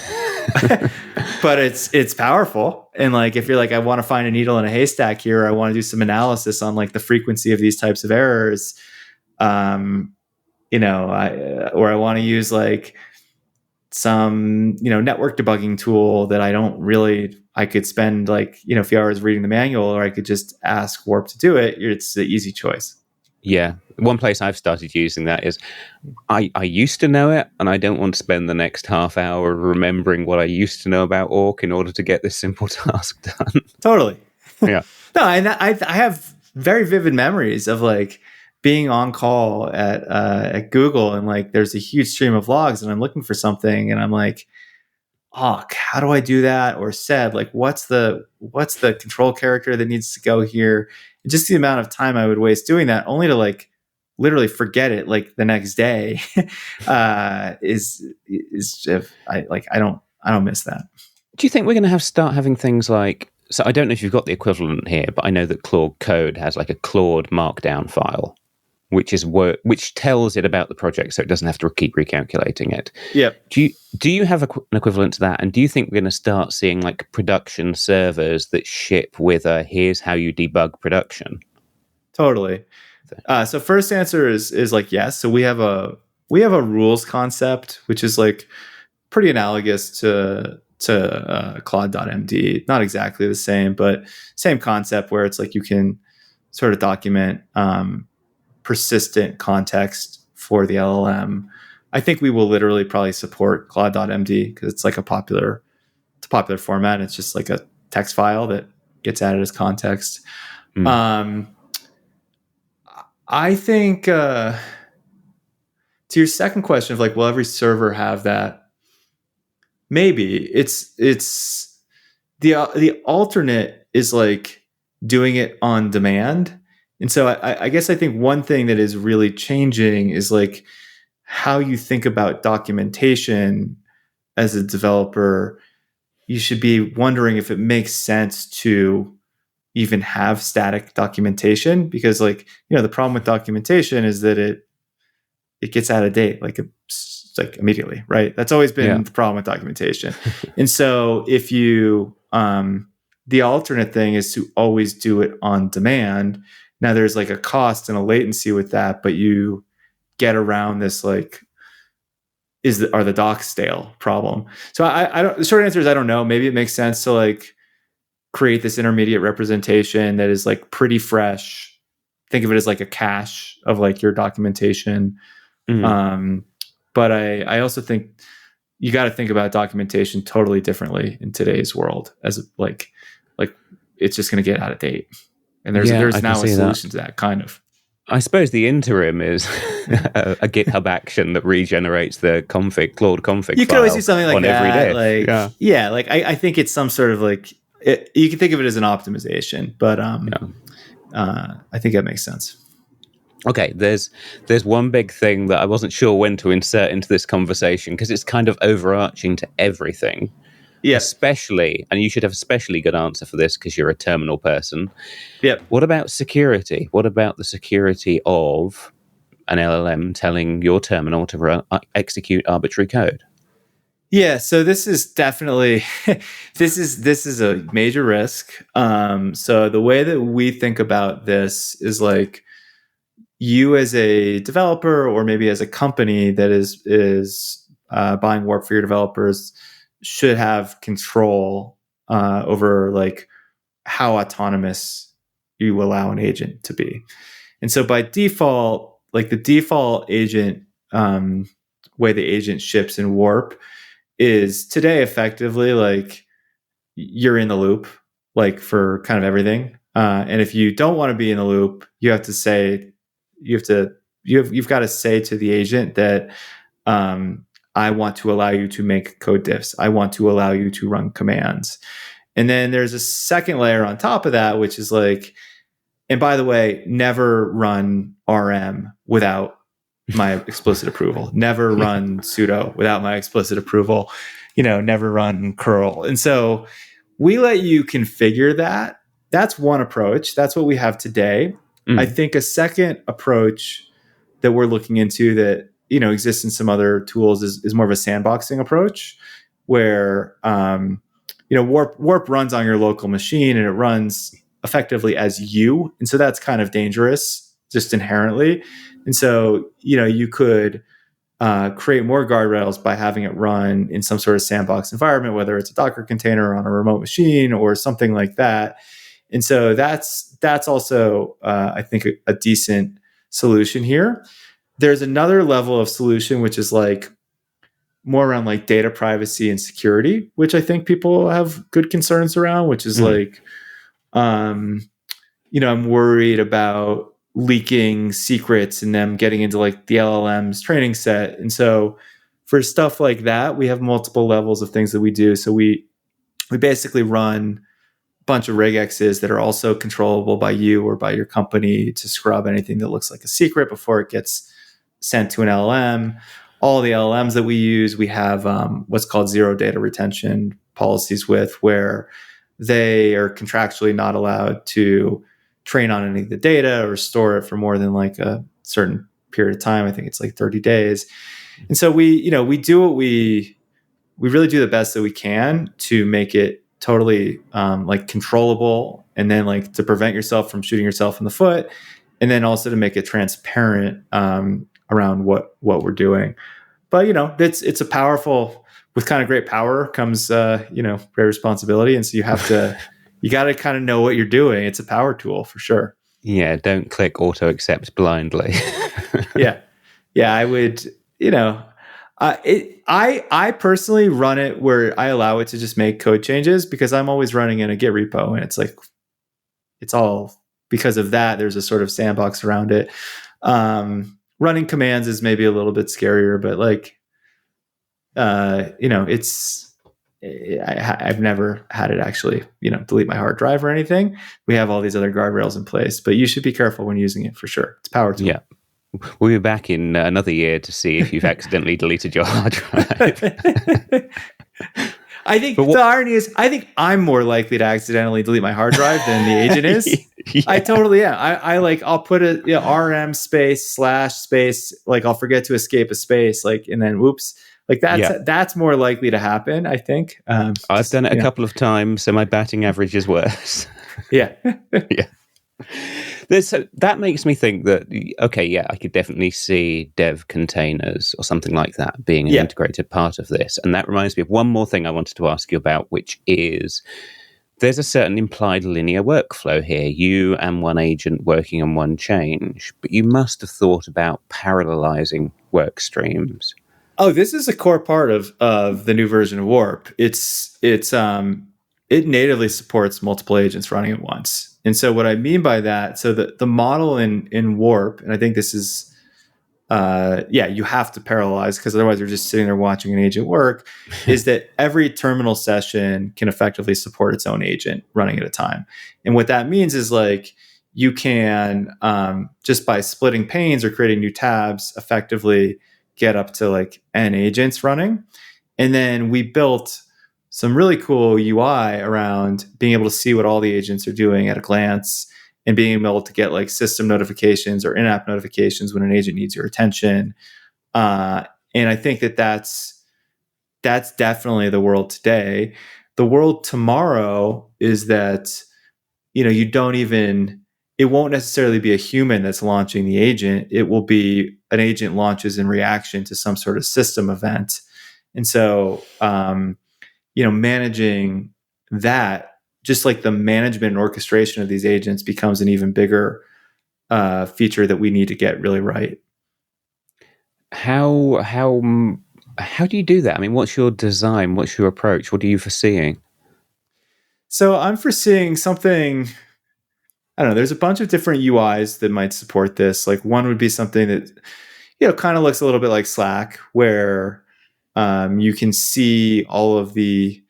but it's powerful. And like, if you're like, I want to find a needle in a haystack here, or I want to do some analysis on like the frequency of these types of errors, or I want to use like some, network debugging tool that I could spend like, a few hours reading the manual, or I could just ask Warp to do it. It's the easy choice. Yeah. One place I've started using that is I used to know it, and I don't want to spend the next half hour remembering what I used to know about awk in order to get this simple task done. Totally. Yeah. No, and I have very vivid memories of like being on call at Google, and like there's a huge stream of logs, and I'm looking for something, and I'm like, awk, how do I do that? Or said, like, what's the control character that needs to go here? And just the amount of time I would waste doing that, only to like literally forget it like the next day, is just, I don't miss that. Do you think we're going to start having things like, so I don't know if you've got the equivalent here, but I know that Claude Code has like a Claude Markdown file, which tells it about the project, so it doesn't have to keep recalculating it. Yeah. Do you have an equivalent to that? And do you think we're going to start seeing like production servers that ship with a here's how you debug production? Totally. So first answer is like yes. So we have a rules concept, which is like pretty analogous to Claude.md. Not exactly the same, but same concept, where it's like you can sort of document persistent context for the LLM. I think we will literally probably support Claude.md because it's like a popular format. It's just like a text file that gets added as context. I think to your second question of like, will every server have that? Maybe. It's the alternate is like doing it on demand. And so I guess I think one thing that is really changing is like how you think about documentation as a developer. You should be wondering if it makes sense to even have static documentation, because like, the problem with documentation is that it gets out of date like immediately, right? That's always been the problem with documentation. And so if you the alternate thing is to always do it on demand. Now there's like a cost and a latency with that, but you get around this like, are the docs stale problem. So I don't, the short answer is I don't know. Maybe it makes sense to like create this intermediate representation that is like pretty fresh. Think of it as like a cache of like your documentation. But I also think you got to think about documentation totally differently in today's world, as like it's just going to get out of date. And there's I can now a see solution to that, kind of. I suppose the interim is a GitHub action that regenerates the Claude config You could always do file something like on every that. diff. Like I think it's some sort of like you can think of it as an optimization, but I think that makes sense. Okay, there's one big thing that I wasn't sure when to insert into this conversation because it's kind of overarching to everything. Yeah. Especially, and you should have a especially good answer for this because you're a terminal person. Yep. What about security? What about the security of an LLM telling your terminal to execute arbitrary code? Yeah, so this is definitely this is a major risk. So the way that we think about this is like, you as a developer or maybe as a company that is buying Warp for your developers should have control over like how autonomous you allow an agent to be. And so by default, like the default agent way the agent ships in Warp is today effectively like you're in the loop, like for kind of everything. And if you don't want to be in the loop, you have to say, you've got to say to the agent that I want to allow you to make code diffs. I want to allow you to run commands. And then there's a second layer on top of that, which is like, and by the way, never run RM without my explicit approval. Never run sudo without my explicit approval. Never run curl. And so we let you configure that. That's one approach. That's what we have today. I think a second approach that we're looking into that exists in some other tools is more of a sandboxing approach, where Warp runs on your local machine and it runs effectively as you, and so that's kind of dangerous just inherently. And so you could create more guardrails by having it run in some sort of sandbox environment, whether it's a Docker container on a remote machine or something like that. And so that's also I think a decent solution here. There's another level of solution which is like more around like data privacy and security, which I think people have good concerns around, which is like I'm worried about leaking secrets and them getting into like the LLM's training set. And so for stuff like that, we have multiple levels of things that we do. So we basically run a bunch of regexes that are also controllable by you or by your company to scrub anything that looks like a secret before it gets sent to an LLM. All the LLMs that we use, we have what's called zero data retention policies with, where they are contractually not allowed to train on any of the data or store it for more than like a certain period of time. I think it's like 30 days. And so we do what we really do the best that we can to make it totally like controllable, and then like to prevent yourself from shooting yourself in the foot, and then also to make it transparent around what we're doing. But it's a powerful, with kind of great power comes great responsibility, and so you got to kind of know what you're doing. It's a power tool for sure. Yeah, don't click auto accept blindly. yeah, I would. I personally run it where I allow it to just make code changes, because I'm always running in a Git repo, and it's like it's all because of that. There's a sort of sandbox around it. Running commands is maybe a little bit scarier, but like I've never had it actually, delete my hard drive or anything. We have all these other guardrails in place, but you should be careful when using it for sure. It's a power tool. Yeah. We'll be back in another year to see if you've accidentally deleted your hard drive. I think the irony is, I think I'm more likely to accidentally delete my hard drive than the agent is. Yeah. I totally am. I'll put a RM space / space, like I'll forget to escape a space, like, and then whoops. Like that's more likely to happen, I think. I've done it a couple of times, so my batting average is worse. Yeah. Yeah. That makes me think that, okay, yeah, I could definitely see dev containers or something like that being an integrated part of this. And that reminds me of one more thing I wanted to ask you about, which is there's a certain implied linear workflow here. You and one agent working on one change, but you must have thought about parallelizing work streams. Oh, this is a core part of the new version of Warp. It natively supports multiple agents running at once. And so what I mean by that, so the model in Warp, and I think this is you have to parallelize because otherwise you're just sitting there watching an agent work, is that every terminal session can effectively support its own agent running at a time. And what that means is like you can just by splitting panes or creating new tabs effectively get up to like n agents running. And then we built some really cool UI around being able to see what all the agents are doing at a glance and being able to get like system notifications or in-app notifications when an agent needs your attention. And I think that's definitely the world today. The world tomorrow is that, you don't even, it won't necessarily be a human that's launching the agent. It will be an agent launches in reaction to some sort of system event. And so, managing that, just like the management and orchestration of these agents becomes an even bigger feature that we need to get really right. How do you do that? I mean, what's your design? What's your approach? What are you foreseeing? So I'm foreseeing something, I don't know, there's a bunch of different UIs that might support this. Like one would be something that, kind of looks a little bit like Slack, where you can see all of the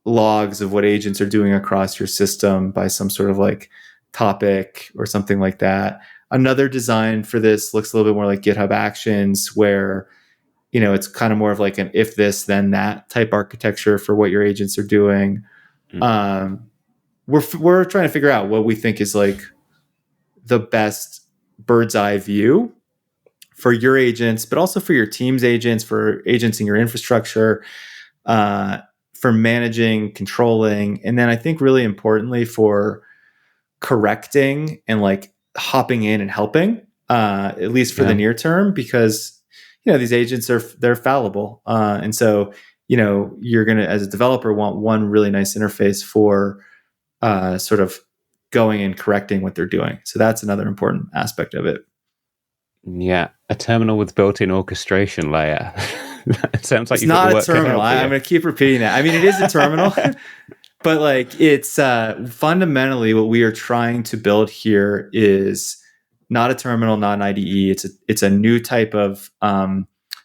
logs of what agents are doing across your system by some sort of like topic or something like that. Another design for this looks a little bit more like GitHub Actions, where it's kind of more of like an if this then that type architecture for what your agents are doing. We're trying to figure out what we think is like the best bird's eye view for your agents, but also for your team's agents, for agents in your infrastructure, for managing, controlling, and then I think really importantly for correcting and like hopping in and helping, at least for the near term, because these agents they're fallible, and so you're gonna, as a developer, want one really nice interface for sort of going and correcting what they're doing. So that's another important aspect of it. Yeah, a terminal with built-in orchestration layer. It sounds like It's not a terminal. I'm going to keep repeating that. I mean, it is a terminal, but like it's fundamentally what we are trying to build here is not a terminal, not an IDE. It's a new type of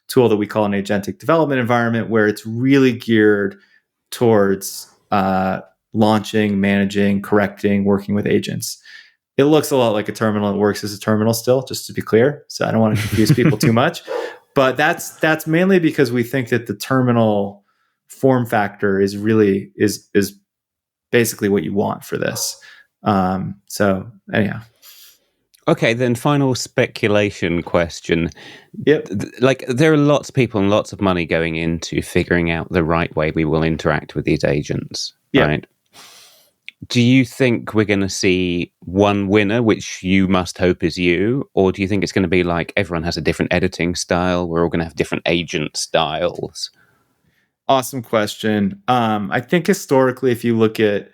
tool that we call an agentic development environment, where it's really geared towards launching, managing, correcting, working with agents. It looks a lot like a terminal. It works as a terminal still, just to be clear. So I don't want to confuse people too much. But that's mainly because we think that the terminal form factor is really is basically what you want for this. So anyhow. Okay, then final speculation question. Yep. Like there are lots of people and lots of money going into figuring out the right way we will interact with these agents, right? Do you think we're going to see one winner, which you must hope is you? Or do you think it's going to be like everyone has a different editing style? We're all going to have different agent styles? Awesome question. I think historically, if you look at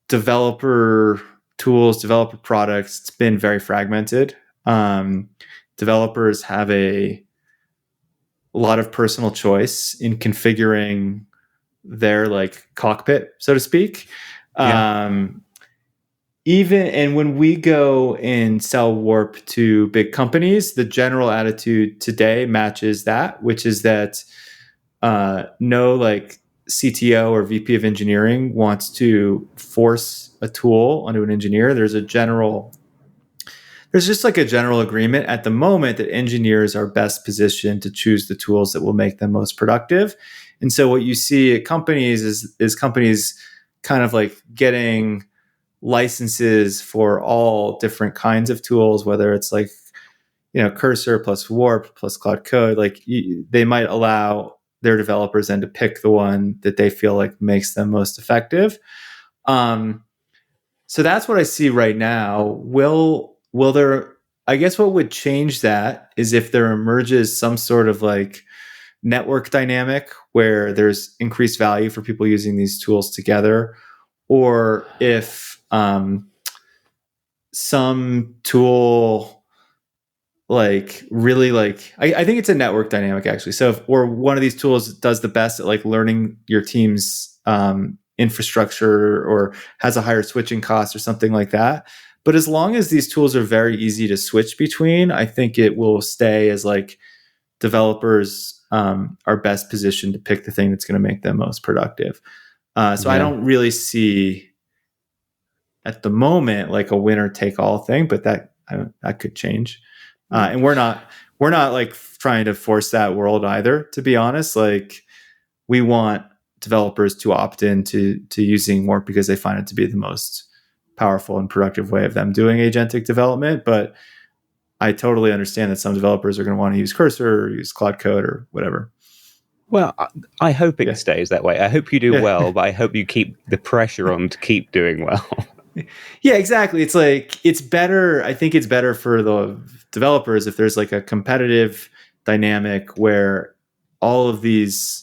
developer tools, developer products, it's been very fragmented. Developers have a lot of personal choice in configuring their like cockpit, so to speak. Even and when we go and sell Warp to big companies, the general attitude today matches that, which is that no like CTO or VP of engineering wants to force a tool onto an engineer. There's just like a general agreement at the moment that engineers are best positioned to choose the tools that will make them most productive. And so what you see at companies is companies kind of like getting licenses for all different kinds of tools, whether it's like, Cursor plus Warp plus Cloud Code, like they might allow their developers then to pick the one that they feel like makes them most effective. So that's what I see right now. Will there, I guess what would change that is if there emerges some sort of like network dynamic where there's increased value for people using these tools together, or if some tool really I think it's a network dynamic actually. So if or one of these tools does the best at like learning your team's infrastructure or has a higher switching cost or something like that. But as long as these tools are very easy to switch between, I think it will stay as like developers are best positioned to pick the thing that's going to make them most productive. So I don't really see at the moment like a winner take all thing, but that could change. And we're not like trying to force that world either, to be honest. Like we want developers to opt in to using Warp because they find it to be the most powerful and productive way of them doing agentic development. But I totally understand that some developers are going to want to use Cursor or use Cloud Code or whatever. Well, I hope it stays that way. I hope you do well, but I hope you keep the pressure on to keep doing well. Yeah, exactly. It's like, it's better. I think it's better for the developers if there's like a competitive dynamic where all of these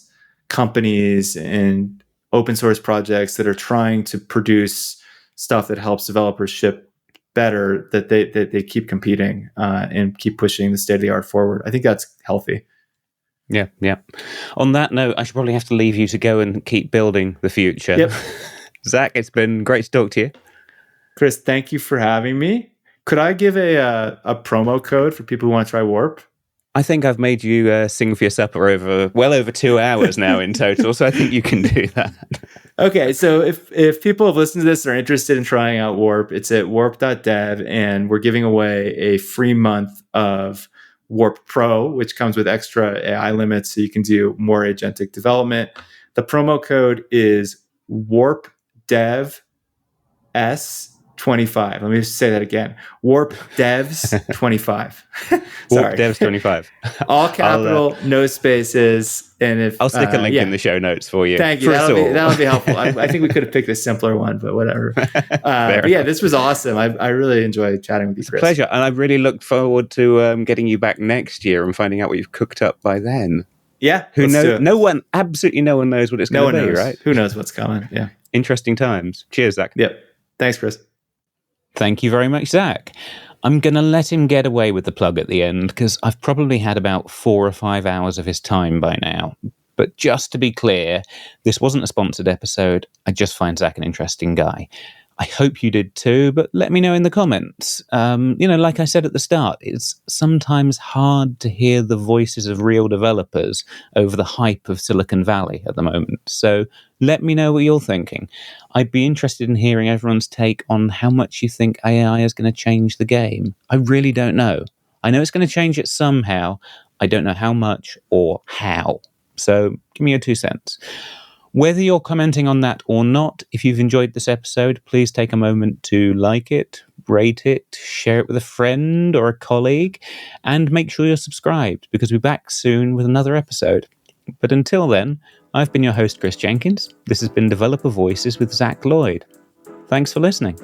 companies and open source projects that are trying to produce stuff that helps developers ship better, that they keep competing and keep pushing the state of the art forward. I think that's healthy. Yeah. On that note, I should probably have to leave you to go and keep building the future. Yep. Zach, it's been great to talk to you. Chris, thank you for having me. Could I give a promo code for people who want to try Warp? I think I've made you sing for your supper well over 2 hours now in total, so I think you can do that. Okay, so if people have listened to this and are interested in trying out Warp, it's at warp.dev, and we're giving away a free month of Warp Pro, which comes with extra AI limits, so you can do more agentic development. The promo code is WarpDevS25. Let me just say that again. WarpDevs25. Sorry. WarpDevs25. All capital, no spaces. And if I'll stick a link in the show notes for you. Thank you. That'll be helpful. I think we could have picked a simpler one, but whatever. But yeah, this was awesome. I really enjoyed chatting with you, Chris. It's a pleasure. And I really look forward to getting you back next year and finding out what you've cooked up by then. Yeah. Absolutely no one knows what it's going to be, right? Who knows what's coming? Yeah. Interesting times. Cheers, Zach. Yep. Thanks, Chris. Thank you very much, Zach. I'm going to let him get away with the plug at the end because I've probably had about 4 or 5 hours of his time by now. But just to be clear, this wasn't a sponsored episode. I just find Zach an interesting guy. I hope you did too, but let me know in the comments. Like I said at the start, it's sometimes hard to hear the voices of real developers over the hype of Silicon Valley at the moment. So let me know what you're thinking. I'd be interested in hearing everyone's take on how much you think AI is going to change the game. I really don't know. I know it's going to change it somehow. I don't know how much or how. So give me your 2 cents. Whether you're commenting on that or not, if you've enjoyed this episode, please take a moment to like it, rate it, share it with a friend or a colleague, and make sure you're subscribed because we'll be back soon with another episode. But until then, I've been your host, Chris Jenkins. This has been Developer Voices with Zach Lloyd. Thanks for listening.